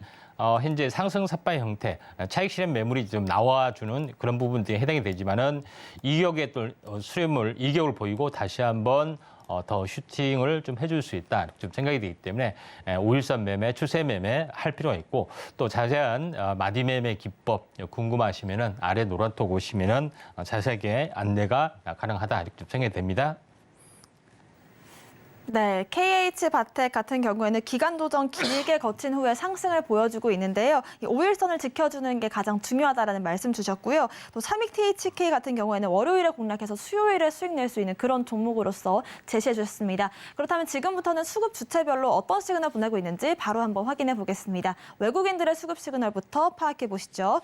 현재 상승 삿발 형태, 차익 실현 매물이 좀 나와주는 그런 부분들이 해당이 되지만은 이격의 또 수렴을 이격을 보이고 다시 한번 더 슈팅을 좀 해줄 수 있다 좀 생각이 되기 때문에 513 매매, 추세 매매 할 필요가 있고 또 자세한 마디 매매 기법 궁금하시면은 아래 노란톡 오시면은 자세하게 안내가 가능하다 이렇게 좀 생각이 됩니다. 네, KH바텍 같은 경우에는 기간 조정 길게 거친 후에 상승을 보여주고 있는데요. 이 5일선을 지켜주는 게 가장 중요하다라는 말씀 주셨고요. 또 삼익 THK 같은 경우에는 월요일에 공략해서 수요일에 수익 낼 수 있는 그런 종목으로서 제시해 주셨습니다. 그렇다면 지금부터는 수급 주체별로 어떤 시그널 보내고 있는지 바로 한번 확인해 보겠습니다. 외국인들의 수급 시그널부터 파악해 보시죠.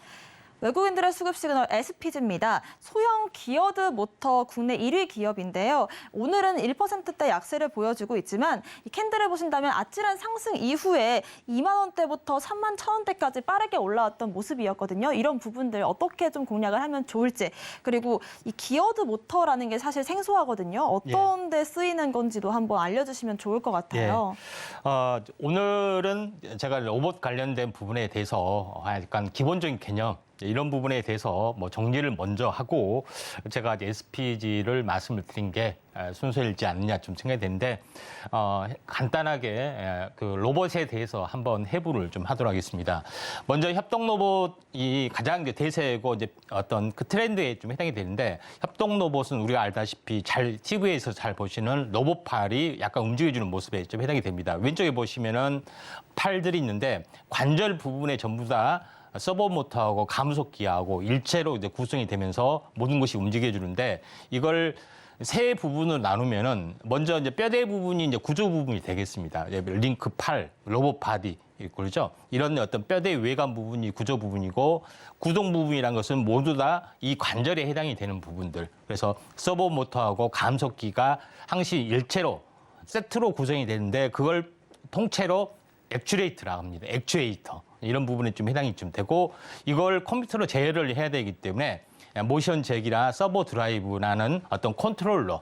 외국인들의 수급 시그널 SPG입니다. 소형 기어드 모터 국내 1위 기업인데요. 오늘은 1%대 약세를 보여주고 있지만 이 캔들을 보신다면 아찔한 상승 이후에 2만 원대부터 3만 1,000원대까지 빠르게 올라왔던 모습이었거든요. 이런 부분들 어떻게 좀 공략을 하면 좋을지. 그리고 이 기어드 모터라는 게 사실 생소하거든요. 어떤 데 쓰이는 건지도 한번 알려주시면 좋을 것 같아요. 오늘은 제가 로봇 관련된 부분에 대해서 약간 기본적인 개념 이런 부분에 대해서 뭐 정리를 먼저 하고 제가 SPG를 말씀을 드린 게 순서일지 않느냐 좀 생각이 되는데 간단하게 그 로봇에 대해서 한번 해부를 좀 하도록 하겠습니다. 먼저 협동 로봇이 가장 이제 대세고 이제 어떤 그 트렌드에 좀 해당이 되는데 협동 로봇은 우리가 알다시피 잘 TV에서 잘 보시는 로봇 팔이 약간 움직여주는 모습에 좀 해당이 됩니다. 왼쪽에 보시면은 팔들이 있는데 관절 부분에 전부 다 서버 모터하고 감속기하고 일체로 이제 구성이 되면서 모든 것이 움직여주는데 이걸 세 부분으로 나누면은 먼저 이제 뼈대 부분이 이제 구조 부분이 되겠습니다. 링크 팔, 로봇 바디 그렇죠. 이런 어떤 뼈대 외관 부분이 구조 부분이고 구동 부분이란 것은 모두 다 이 관절에 해당이 되는 부분들. 그래서 서버 모터하고 감속기가 항시 일체로 세트로 구성이 되는데 그걸 통째로 액추레이터라고 합니다. 액추에이터. 이런 부분에 좀 해당이 좀 되고 이걸 컴퓨터로 제어를 해야 되기 때문에 모션 잭이나 서버 드라이브라는 어떤 컨트롤러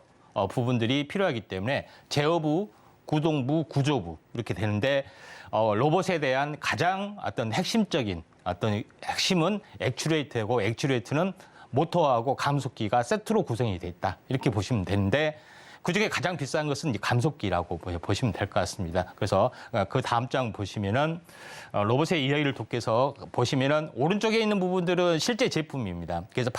부분들이 필요하기 때문에 제어부, 구동부, 구조부 이렇게 되는데 로봇에 대한 가장 어떤 핵심적인 어떤 핵심은 액추레이터고 액추레이터는 모터하고 감속기가 세트로 구성이 돼 있다. 이렇게 보시면 되는데 그중에 가장 비싼 것은 감속기라고 보시면 될 것 같습니다. 그래서 그 다음 장 보시면은 로봇의 이야기를 돕게서 보시면은 오른쪽에 있는 부분들은 실제 제품입니다. 그래서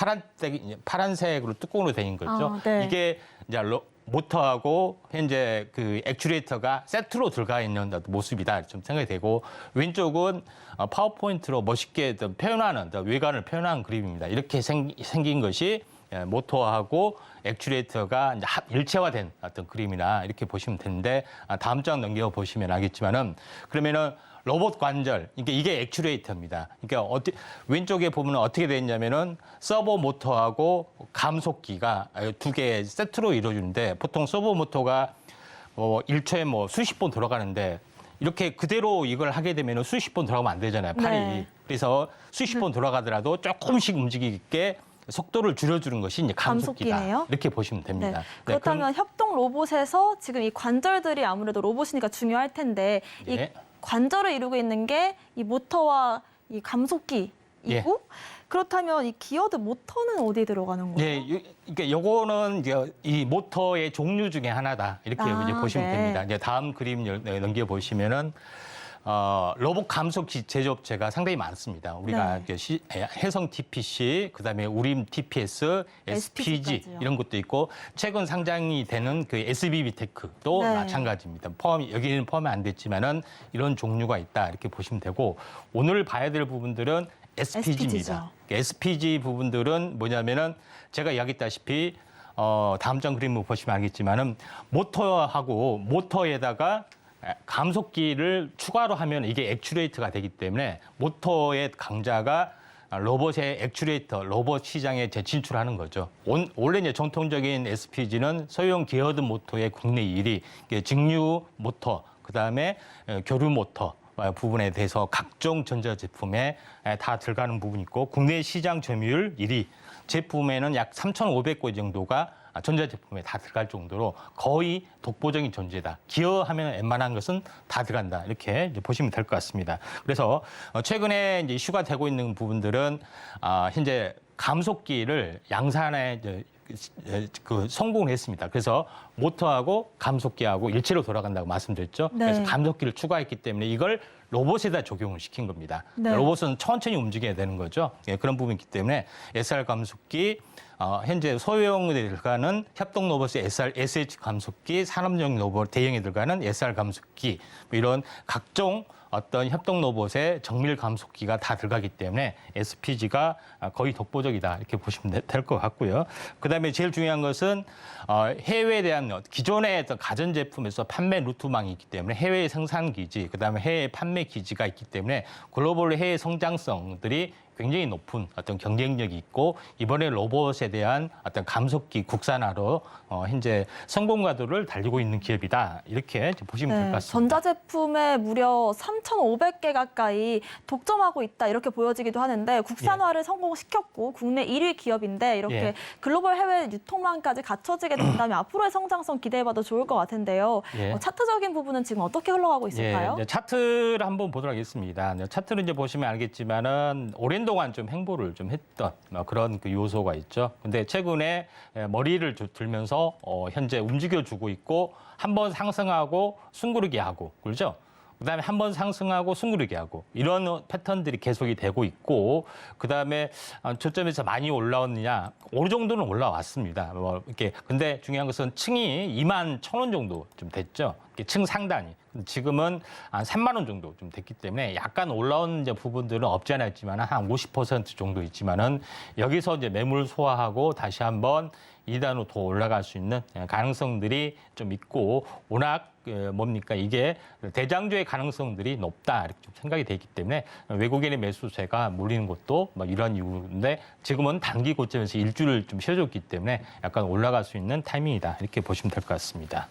파란색으로 뚜껑으로 된 거죠. 네. 이게 이제 모터하고 현재 그 액추레이터가 세트로 들어가 있는 모습이다 좀 생각이 되고 왼쪽은 파워포인트로 멋있게 표현하는 외관을 표현한 그림입니다. 이렇게 생긴 것이 모터하고 액추레이터가 이제 일체화된 어떤 그림이나 이렇게 보시면 되는데 다음 장 넘겨 보시면 알겠지만은 그러면은 로봇 관절 이게 액추레이터입니다. 그러니까 왼쪽에 보면 어떻게 되어 있냐면은 서버 모터하고 감속기가 두 개 세트로 이루어지는데 보통 서버 모터가 1초에 수십 번 돌아가는데 이렇게 그대로 이걸 하게 되면 수십 번 돌아가면 안 되잖아요, 팔이. 네. 그래서 수십 번 돌아가더라도 조금씩 움직이게 속도를 줄여주는 것이 이제 감속기다. 감속기네요. 이렇게 보시면 됩니다. 네. 그렇다면 협동 로봇에서 지금 이 관절들이 아무래도 로봇이니까 중요할 텐데 이 예. 관절을 이루고 있는 게 이 모터와 이 감속기이고 예. 그렇다면 이 기어드 모터는 어디에 들어가는 거예요? 네, 그러니까 요거는 이제 이 모터의 종류 중에 하나다. 이렇게 이제 보시면 네. 됩니다. 이제 다음 그림 넘겨 보시면은 로봇 감속기 제조업체가 상당히 많습니다. 우리가 네. 해성 TPC, 그다음에 우림 TPS, SPG SPG 까지요. 이런 것도 있고 최근 상장이 되는 그 SBB테크도 네. 마찬가지입니다. 여기는 포함이 안 됐지만은 이런 종류가 있다 이렇게 보시면 되고 오늘 봐야 될 부분들은 SPG입니다. SPG 부분들은 뭐냐면은 제가 이야기했다시피 다음 장 그림을 보시면 알겠지만은 모터하고 모터에다가 감속기를 추가로 하면 이게 액추레이터가 되기 때문에 모터의 강자가 로봇의 액추레이터, 로봇 시장에 진출하는 거죠. 원래 이제 정통적인 SPG는 소형 기어드 모터의 국내 1위, 직류 모터, 그다음에 교류 모터 부분에 대해서 각종 전자제품에 다 들어가는 부분이 있고 국내 시장 점유율 1위, 제품에는 약 3,500개 정도가 전자제품에 다 들어갈 정도로 거의 독보적인 존재다. 기여하면 웬만한 것은 다 들어간다. 이렇게 이제 보시면 될 것 같습니다. 그래서 최근에 이제 이슈가 되고 있는 부분들은 현재 감속기를 양산에 성공을 했습니다. 그래서 모터하고 감속기하고 일체로 돌아간다고 말씀드렸죠. 네. 그래서 감속기를 추가했기 때문에 이걸 로봇에다 적용을 시킨 겁니다. 네. 로봇은 천천히 움직여야 되는 거죠. 그런 부분이 있기 때문에 SR 감속기, 현재 소형에 들어가는 협동 로봇의 SH 감속기, 산업용 로봇 대형에 들어가는 SR 감속기, 이런 각종 어떤 협동 로봇의 정밀 감속기가 다 들어가기 때문에 SPG가 거의 독보적이다 이렇게 보시면 될 것 같고요. 그다음에 제일 중요한 것은 해외에 대한 기존의 어떤 가전제품에서 판매 루트망이 있기 때문에 해외 생산 기지, 그다음에 해외 판매 기지가 있기 때문에 글로벌 해외 성장성들이 굉장히 높은 어떤 경쟁력이 있고 이번에 로봇에 대한 어떤 감속기 국산화로 현재 성공 가도를 달리고 있는 기업이다. 이렇게 보시면 될 것 같습니다. 전자제품에 무려 3,500개 가까이 독점하고 있다 이렇게 보여지기도 하는데 국산화를 성공시켰고 국내 1위 기업인데 이렇게 예. 글로벌 해외 유통망까지 갖춰지게 된다면 앞으로의 성장성 기대해봐도 좋을 것 같은데요. 예. 차트적인 부분은 지금 어떻게 흘러가고 있을까요? 이제 차트를 한번 보도록 하겠습니다. 차트를 이제 보시면 알겠지만은 오랜 동안 좀 행보를 좀 했던 그런 그 요소가 있죠. 근데 최근에 머리를 들면서 현재 움직여주고 있고 한번 상승하고 숭구르기 하고 그렇죠. 그다음에 한번 상승하고 숭구르기 하고 이런 패턴들이 계속이 되고 있고 그다음에 저점에서 많이 올라왔느냐 어느 정도는 올라왔습니다. 이렇게 근데 중요한 것은 층이 21,000원 정도 좀 됐죠. 층 상단이 지금은 한 3만 원 정도 좀 됐기 때문에 약간 올라온 이제 부분들은 없지 않아 있지만 한 50% 정도 있지만은 여기서 이제 매물 소화하고 다시 한번 2단으로 더 올라갈 수 있는 가능성들이 좀 있고 워낙 뭡니까 이게 대장주의 가능성들이 높다 이렇게 좀 생각이 되기 때문에 외국인의 매수세가 몰리는 것도 이런 이유인데 지금은 단기 고점에서 일주를 좀 쉬어줬기 때문에 약간 올라갈 수 있는 타이밍이다 이렇게 보시면 될 것 같습니다.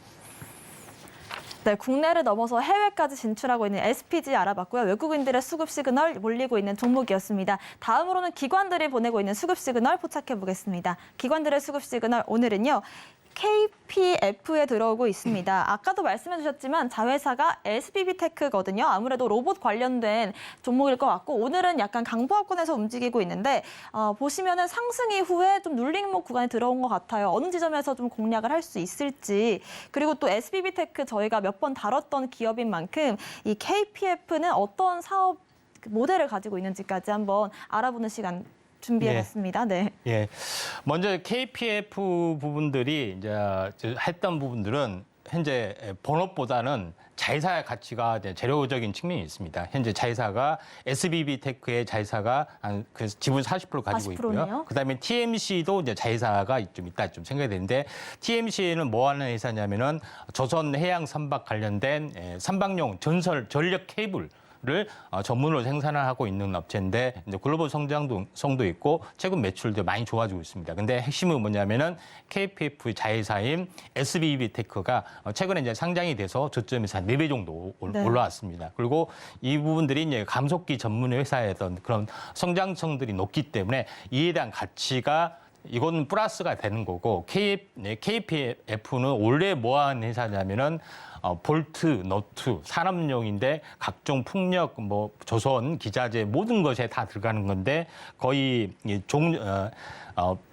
네, 국내를 넘어서 해외까지 진출하고 있는 SPG 알아봤고요. 외국인들의 수급 시그널 몰리고 있는 종목이었습니다. 다음으로는 기관들이 보내고 있는 수급 시그널 포착해 보겠습니다. 기관들의 수급 시그널 오늘은요. KPF에 들어오고 있습니다. 아까도 말씀해 주셨지만 자회사가 SBB테크거든요. 아무래도 로봇 관련된 종목일 것 같고 오늘은 약간 강보합권에서 움직이고 있는데 보시면은 상승 이후에 좀 눌림목 구간에 들어온 것 같아요. 어느 지점에서 좀 공략을 할 수 있을지 그리고 또 SBB테크 저희가 몇 번 다뤘던 기업인 만큼 이 KPF는 어떤 사업 모델을 가지고 있는지까지 한번 알아보는 시간 준비해봤습니다. 네. 예. 먼저 KPF 부분들이 이제 했던 부분들은 현재 본업보다는 자회사의 가치가 재료적인 측면이 있습니다. 현재 자회사가 SBB테크의 자회사가 그 지분 40% 가지고 40%네요? 있고요. 그다음에 TMC도 이제 자회사가 좀 있다 좀 생각이 되는데 TMC는 뭐 하는 회사냐면은 조선 해양 선박 관련된 선박용 전력 케이블 를 전문으로 생산을 하고 있는 업체인데 이제 글로벌 성장성도 있고 최근 매출도 많이 좋아지고 있습니다. 근데 핵심은 뭐냐면은 KPF 자회사인 SBB테크가 최근에 이제 상장이 돼서 저점에서 한 4배 정도 올라왔습니다. 그리고 이 부분들이 이제 감속기 전문 회사였던 그런 성장성들이 높기 때문에 이에 대한 가치가 이건 플러스가 되는 거고 KPF는 원래 뭐 하는 회사냐면은 볼트, 너트, 산업용인데 각종 풍력, 조선, 기자재 모든 것에 다 들어가는 건데 거의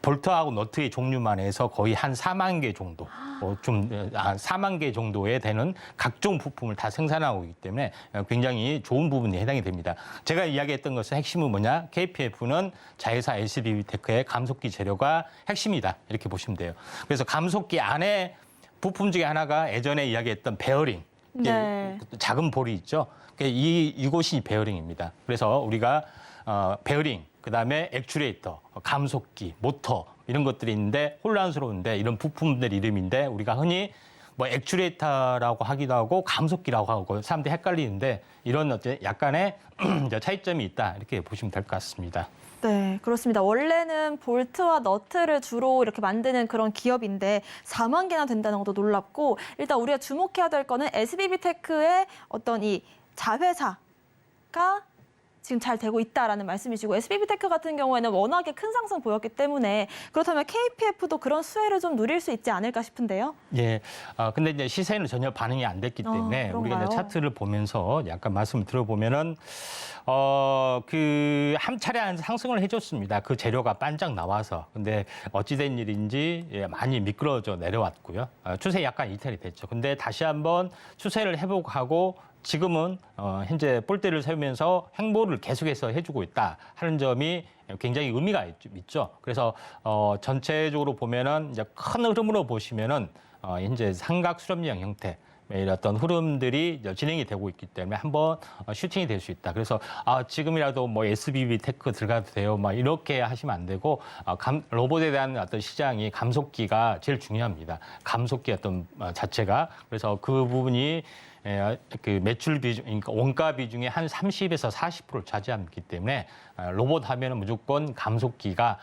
볼트하고 너트의 종류만 해서 거의 한 4만 개 정도, 4만 개 정도에 되는 각종 부품을 다 생산하고 있기 때문에 굉장히 좋은 부분이 해당이 됩니다. 제가 이야기했던 것은 핵심은 뭐냐? KPF는 자회사 SBB테크의 감속기 재료가 핵심이다. 이렇게 보시면 돼요. 그래서 감속기 안에 부품 중에 하나가 예전에 이야기했던 베어링, 네. 작은 볼이 있죠. 이곳이 베어링입니다. 그래서 우리가 베어링, 그다음에 액추레이터, 감속기, 모터 이런 것들이 있는데 혼란스러운데 이런 부품들 이름인데 우리가 흔히 뭐 액추레이터라고 하기도 하고 감속기라고 하고 사람들이 헷갈리는데 이런 어떤 약간의 차이점이 있다 이렇게 보시면 될 것 같습니다. 네, 그렇습니다. 원래는 볼트와 너트를 주로 이렇게 만드는 그런 기업인데 4만 개나 된다는 것도 놀랍고 일단 우리가 주목해야 될 거는 SBB테크의 어떤 이 자회사가 지금 잘 되고 있다라는 말씀이시고 SBB테크 같은 경우에는 워낙에 큰 상승 보였기 때문에 그렇다면 KPF도 그런 수혜를 좀 누릴 수 있지 않을까 싶은데요. 예. 근데 이제 시세는 전혀 반응이 안 됐기 때문에 우리가 그런가요? 이제 차트를 보면서 약간 말씀을 들어보면은 그 한 차례 상승을 해줬습니다. 그 재료가 반짝 나와서. 근데 어찌된 일인지 많이 미끄러져 내려왔고요. 추세 약간 이탈이 됐죠. 근데 다시 한번 추세를 회복하고 지금은 현재 볼대를 세우면서 횡보를 계속해서 해주고 있다 하는 점이 굉장히 의미가 있죠. 그래서 전체적으로 보면은 이제 큰 흐름으로 보시면은 현재 삼각 수렴형 형태. 이런 어떤 흐름들이 진행이 되고 있기 때문에 한번 슈팅이 될 수 있다. 그래서 지금이라도 뭐 SBB테크 들어가도 돼요. 막 이렇게 하시면 안 되고 로봇에 대한 어떤 시장이 감속기가 제일 중요합니다. 감속기 어떤 자체가 그래서 그 부분이 그 매출 비중, 그러니까 원가 비중의 한 30에서 40%를 차지하기 때문에 로봇 하면은 무조건 감속기가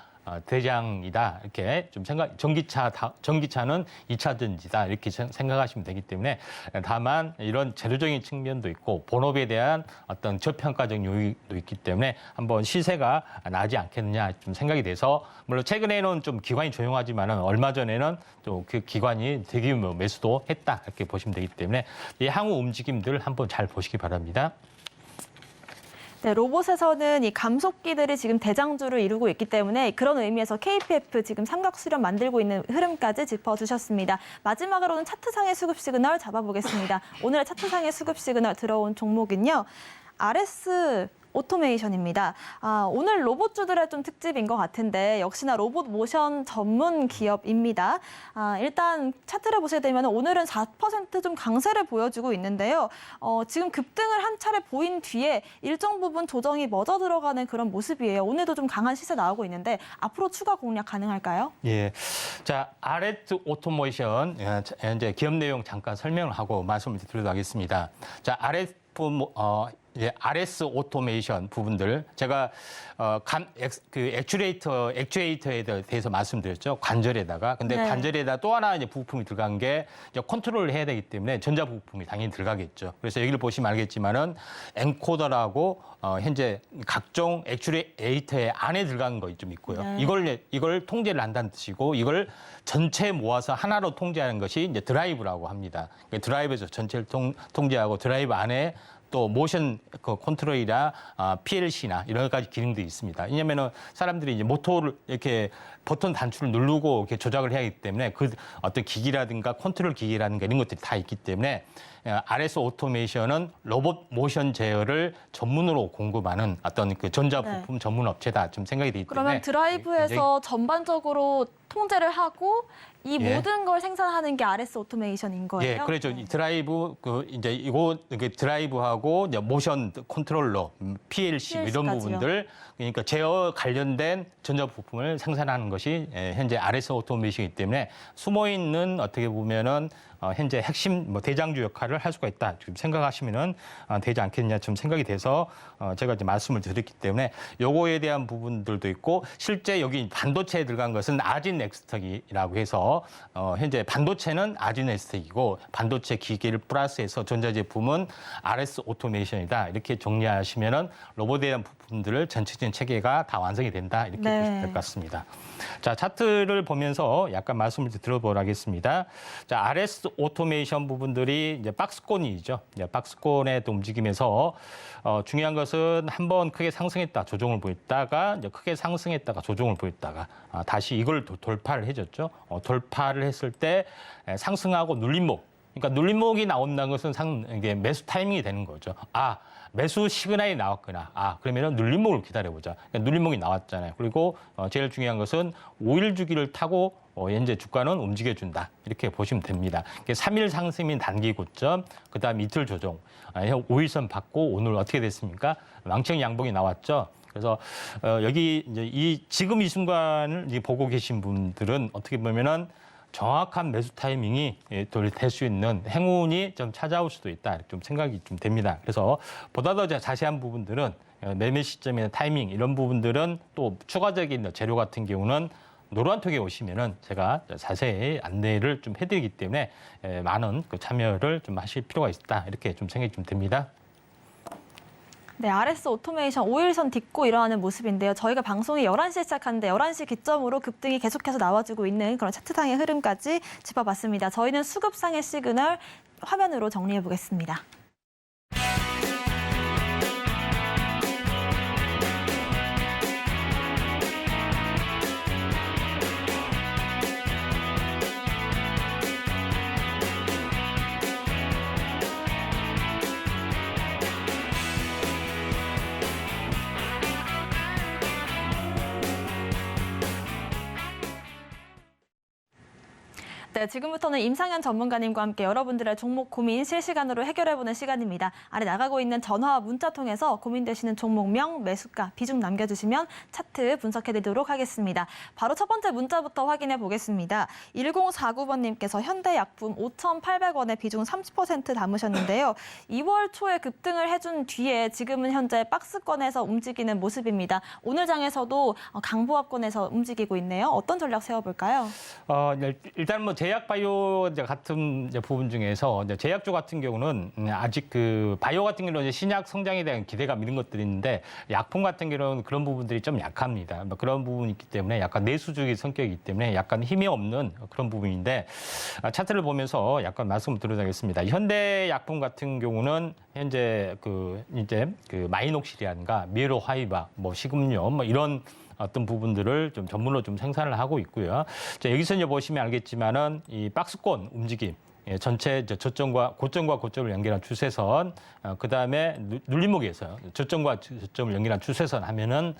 대장이다 이렇게 좀 전기차는 2차 전지다 이렇게 생각하시면 되기 때문에 다만 이런 재료적인 측면도 있고 본업에 대한 어떤 저평가적 요인도 있기 때문에 한번 시세가 나지 않겠느냐 좀 생각이 돼서 물론 최근에는 좀 기관이 조용하지만은 얼마 전에는 또 그 기관이 대규모 매수도 했다 이렇게 보시면 되기 때문에 이 향후 움직임들 한번 잘 보시기 바랍니다. 네, 로봇에서는 이 감속기들이 지금 대장주를 이루고 있기 때문에 그런 의미에서 KPF 지금 삼각수렴 만들고 있는 흐름까지 짚어주셨습니다. 마지막으로는 차트상의 수급 시그널 잡아보겠습니다. 오늘의 차트상의 수급 시그널 들어온 종목은요. RS 오토메이션입니다. 오늘 로봇주들의 좀 특집인 것 같은데 역시나 로봇 모션 전문 기업입니다. 일단 차트를 보시게 되면 오늘은 4% 좀 강세를 보여주고 있는데요. 지금 급등을 한 차례 보인 뒤에 일정 부분 조정이 멎어 들어가는 그런 모습이에요. 오늘도 좀 강한 시세 나오고 있는데 앞으로 추가 공략 가능할까요? 예. 자, RS 오토메이션 이제 기업 내용 잠깐 설명을 하고 말씀을 드리도록 하겠습니다. 자, RS 오토메이션 부분들 제가 액추에이터에 대해서 말씀드렸죠. 관절에다가. 근데 네. 관절에다 또 하나 이제 부품이 들어간 게 이제 컨트롤을 해야 되기 때문에 전자 부품이 당연히 들어가겠죠. 그래서 여기를 보시면 알겠지만은 엔코더라고 현재 각종 액추에이터의 안에 들어간 거 좀 있고요. 네. 이걸 통제를 한다는 뜻이고 이걸 전체 모아서 하나로 통제하는 것이 이제 드라이브라고 합니다. 그러니까 드라이브에서 전체를 통제하고 드라이브 안에 또 모션 컨트롤이나 PLC나 이런 가지 기능도 있습니다. 왜냐면은 사람들이 이제 모터를 이렇게 버튼 단추를 누르고 이렇게 조작을 해야 하기 때문에 그 어떤 기기라든가 컨트롤 기기라든가 이런 것들이 다 있기 때문에 RS 오토메이션은 로봇 모션 제어를 전문으로 공급하는 어떤 그 전자 부품 전문 업체다 좀 생각이 되기 때문에 그러면 드라이브에서 전반적으로 통제를 하고 이 예. 모든 걸 생산하는 게 RS 오토메이션인 거예요? 예, 그렇죠. 이 드라이브 이제 이거 드라이브하고 이제 모션 컨트롤러, PLC 이런 PLC 까지요. 부분들 그러니까 제어 관련된 전자 부품을 생산하는 것이 현재 RS 오토메이션이기 때문에 숨어 있는 어떻게 보면은 현재 핵심 대장주 역할을 할 수가 있다. 지금 생각하시면은 되지 않겠냐 좀 생각이 돼서 제가 이제 말씀을 드렸기 때문에 요거에 대한 부분들도 있고 실제 여기 반도체에 들어간 것은 아진 넥스텍이라고 해서 현재 반도체는 아진 넥스텍이고 반도체 기계를 플러스해서 전자제품은 RS 오토메이션이다. 이렇게 정리하시면은 로봇에 대한 부분들을 전체적인 체계가 다 완성이 된다. 이렇게 네. 보시면 될 것 같습니다. 자, 차트를 보면서 약간 말씀을 들어보도록 하겠습니다. 자, RS 오토메이션 부분들이 이제 박스권이죠. 이제 박스권의 또 움직임에서 중요한 것은 한번 크게 상승했다, 조정을 보였다가 이제 크게 상승했다가 조정을 보였다가 다시 이걸 돌파를 해줬죠. 돌파를 했을 때 상승하고 눌림목. 그러니까 눌림목이 나온다는 것은 이게 매수 타이밍이 되는 거죠. 매수 시그널이 나왔구나. 그러면은 눌림목을 기다려보자. 그러니까 눌림목이 나왔잖아요. 그리고 제일 중요한 것은 5일 주기를 타고 현재 주가는 움직여준다. 이렇게 보시면 됩니다. 3일 상승인 단기 고점, 그다음 이틀 조정, 5일선 받고 오늘 어떻게 됐습니까? 왕청 양봉이 나왔죠. 그래서 여기 이제 지금 이 순간을 보고 계신 분들은 어떻게 보면은 정확한 매수 타이밍이 될 수 있는 행운이 좀 찾아올 수도 있다. 이렇게 좀 생각이 좀 됩니다. 그래서 보다 더 자세한 부분들은 매매 시점이나 타이밍 이런 부분들은 또 추가적인 재료 같은 경우는 노란톡에 오시면은 제가 자세히 안내를 좀 해드리기 때문에 많은 그 참여를 좀 하실 필요가 있다. 이렇게 좀 생각이 좀 됩니다. 네, RS 오토메이션 5일선 딛고 일어나는 모습인데요. 저희가 방송이 11시에 시작하는데 11시 기점으로 급등이 계속해서 나와주고 있는 그런 차트상의 흐름까지 짚어봤습니다. 저희는 수급상의 시그널 화면으로 정리해 보겠습니다. 네, 지금부터는 임상현 전문가님과 함께 여러분들의 종목 고민 실시간으로 해결해보는 시간입니다. 아래 나가고 있는 전화와 문자 통해서 고민되시는 종목명, 매수가, 비중 남겨주시면 차트 분석해드리도록 하겠습니다. 바로 첫 번째 문자부터 확인해 보겠습니다. 1049번님께서 현대약품 5,800원에 비중 30% 담으셨는데요. 2월 초에 급등을 해준 뒤에 지금은 현재 박스권에서 움직이는 모습입니다. 오늘 장에서도 강보합권에서 움직이고 있네요. 어떤 전략 세워볼까요? 일단 뭐 제약 바이오 같은 부분 중에서 제약주 같은 경우는 아직 그 바이오 같은 경우는 신약 성장에 대한 기대감 이런 것들이 있는데 약품 같은 경우는 그런 부분들이 좀 약합니다. 뭐 그런 부분이 있기 때문에 약간 내수적인 성격이기 때문에 약간 힘이 없는 그런 부분인데 차트를 보면서 약간 말씀을 드려야겠습니다. 현대약품 같은 경우는 현재 그 마이녹실이라든가 미에로 화이바, 뭐 식음료, 뭐 이런 어떤 부분들을 좀 전문으로 좀 생산을 하고 있고요. 자, 여기서 이제 보시면 알겠지만은 이 박스권 움직임, 전체 저점과 고점을 연결한 추세선, 그다음에 눌림목에서 저점과 저점을 연결한 추세선 하면은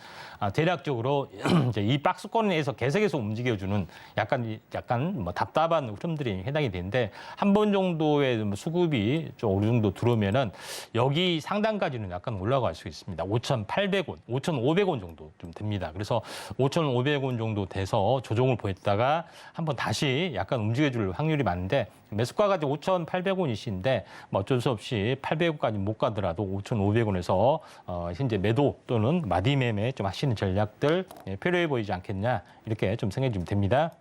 대략적으로 이제 이 박스권에서 계속해서 움직여주는 약간 뭐 답답한 흐름들이 해당이 되는데 한 번 정도의 수급이 좀 어느 정도 들어오면은 여기 상단까지는 약간 올라갈 수 있습니다. 5,800원, 5,500원 정도 좀 됩니다. 그래서 5,500원 정도 돼서 조정을 보였다가 한번 다시 약간 움직여줄 확률이 많은데 매수가가 5,800원이신데 뭐 어쩔 수 없이 800원까지 못 가더라도 5,500원에서 현재 매도 또는 마디 매매 좀 하시는 전략들 필요해 보이지 않겠냐 이렇게 좀 생각이 좀 됩니다.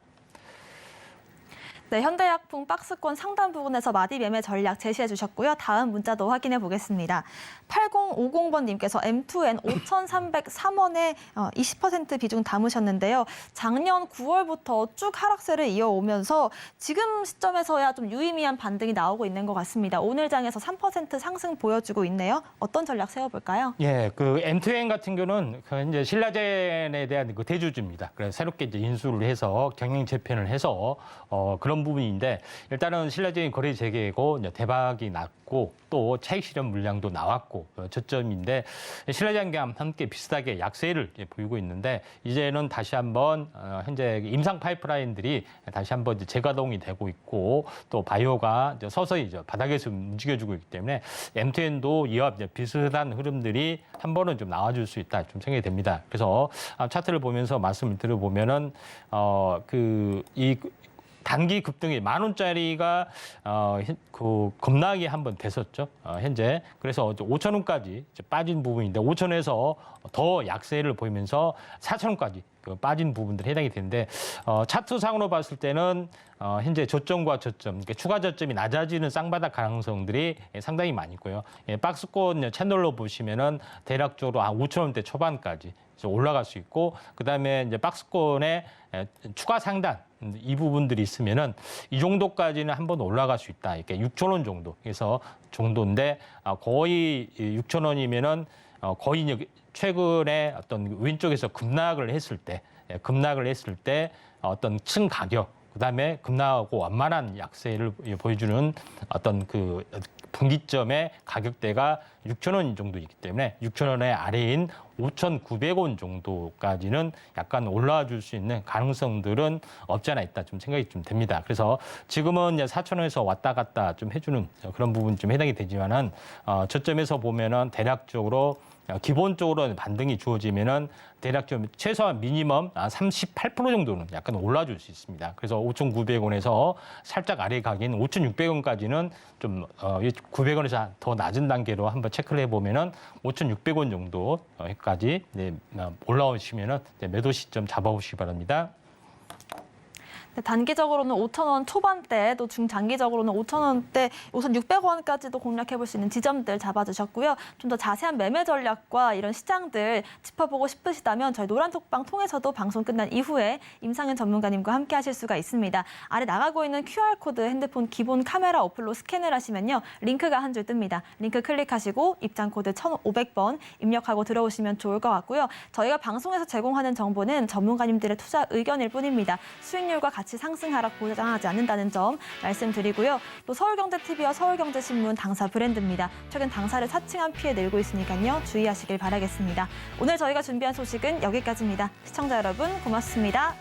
네, 현대약품 박스권 상단 부분에서 마디 매매 전략 제시해 주셨고요. 다음 문자도 확인해 보겠습니다. 8050번님께서 M2N 5,303원에 20% 비중 담으셨는데요. 작년 9월부터 쭉 하락세를 이어오면서 지금 시점에서야 좀 유의미한 반등이 나오고 있는 것 같습니다. 오늘 장에서 3% 상승 보여주고 있네요. 어떤 전략 세워볼까요? 예, 그 M2N 같은 경우는 이제 신라젠에 대한 그 대주주입니다. 그래서 새롭게 이제 인수를 해서 경영 재편을 해서 그런 부분인데 일단은 신라젠이 거래 재개고 대박이 났고 또 차익 실현 물량도 나왔고 저점인데 신라젠과 함께 비슷하게 약세를 보이고 있는데 이제는 다시 한번 현재 임상 파이프라인들이 다시 한번 이제 재가동이 되고 있고 또 바이오가 이제 서서히 이제 바닥에서 움직여주고 있기 때문에 M2N도 이와 비슷한 흐름들이 한 번은 좀 나와줄 수 있다 좀 생각이 됩니다. 그래서 차트를 보면서 말씀을 드려보면은 이 단기 급등이 10,000원짜리가 그 급락이 한번 됐었죠. 현재 그래서 5,000원까지 빠진 부분인데 5,000원에서 더 약세를 보이면서 4,000원까지 빠진 부분들이 해당이 되는데 차트상으로 봤을 때는 현재 저점과 저점, 그러니까 추가 저점이 낮아지는 쌍바닥 가능성들이 상당히 많이 있고요. 박스권 채널로 보시면은 대략적으로 5,000원대 초반까지 올라갈 수 있고 그다음에 이제 박스권에 추가 상단 이 부분들이 있으면은 이 정도까지는 한번 올라갈 수 있다. 이렇게 6,000원 정도. 그래서 정도인데 거의 6,000원이면은 거의 최근에 어떤 왼쪽에서 급락을 했을 때 어떤 층 가격 그다음에 급락하고 완만한 약세를 보여주는 어떤 그 분기점의 가격대가 6,000원 정도이기 때문에 6,000원의 아래인 5,900원 정도까지는 약간 올라와 줄 수 있는 가능성들은 없지 않아 있다 좀 생각이 좀 됩니다. 그래서 지금은 4,000원에서 왔다 갔다 좀 해주는 그런 부분 좀 해당이 되지만은 저점에서 보면은 대략적으로 기본적으로 반등이 주어지면은 대략 좀 최소한 미니멈 38% 정도는 약간 올라줄 수 있습니다. 그래서 5,900원에서 살짝 아래 가긴 5,600원까지는 좀 900원에서 더 낮은 단계로 한번 체크를 해보면은 5,600원 정도까지 올라오시면은 매도 시점 잡아보시기 바랍니다. 네, 단기적으로는 5,000원 초반대, 또 중장기적으로는 5,000원대, 우선 600원까지도 공략해볼 수 있는 지점들 잡아주셨고요. 좀 더 자세한 매매 전략과 이런 시장들 짚어보고 싶으시다면 저희 노란톡방 통해서도 방송 끝난 이후에 임상현 전문가님과 함께 하실 수가 있습니다. 아래 나가고 있는 QR코드 핸드폰 기본 카메라 어플로 스캔을 하시면요. 링크가 한 줄 뜹니다. 링크 클릭하시고 입장코드 1,500번 입력하고 들어오시면 좋을 것 같고요. 저희가 방송에서 제공하는 정보는 전문가님들의 투자 의견일 뿐입니다. 수익률과 같이 상승 하락 보장하지 않는다는 점 말씀드리고요. 또 서울경제TV와 서울경제신문 당사 브랜드입니다. 최근 당사를 사칭한 피해 늘고 있으니까요. 주의하시길 바라겠습니다. 오늘 저희가 준비한 소식은 여기까지입니다. 시청자 여러분 고맙습니다.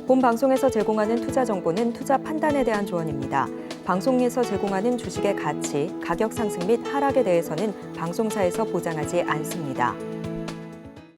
본 방송에서 제공하는 투자 정보는 투자 판단에 대한 조언입니다. 방송에서 제공하는 주식의 가치, 가격 상승 및 하락에 대해서는 방송사에서 보장하지 않습니다.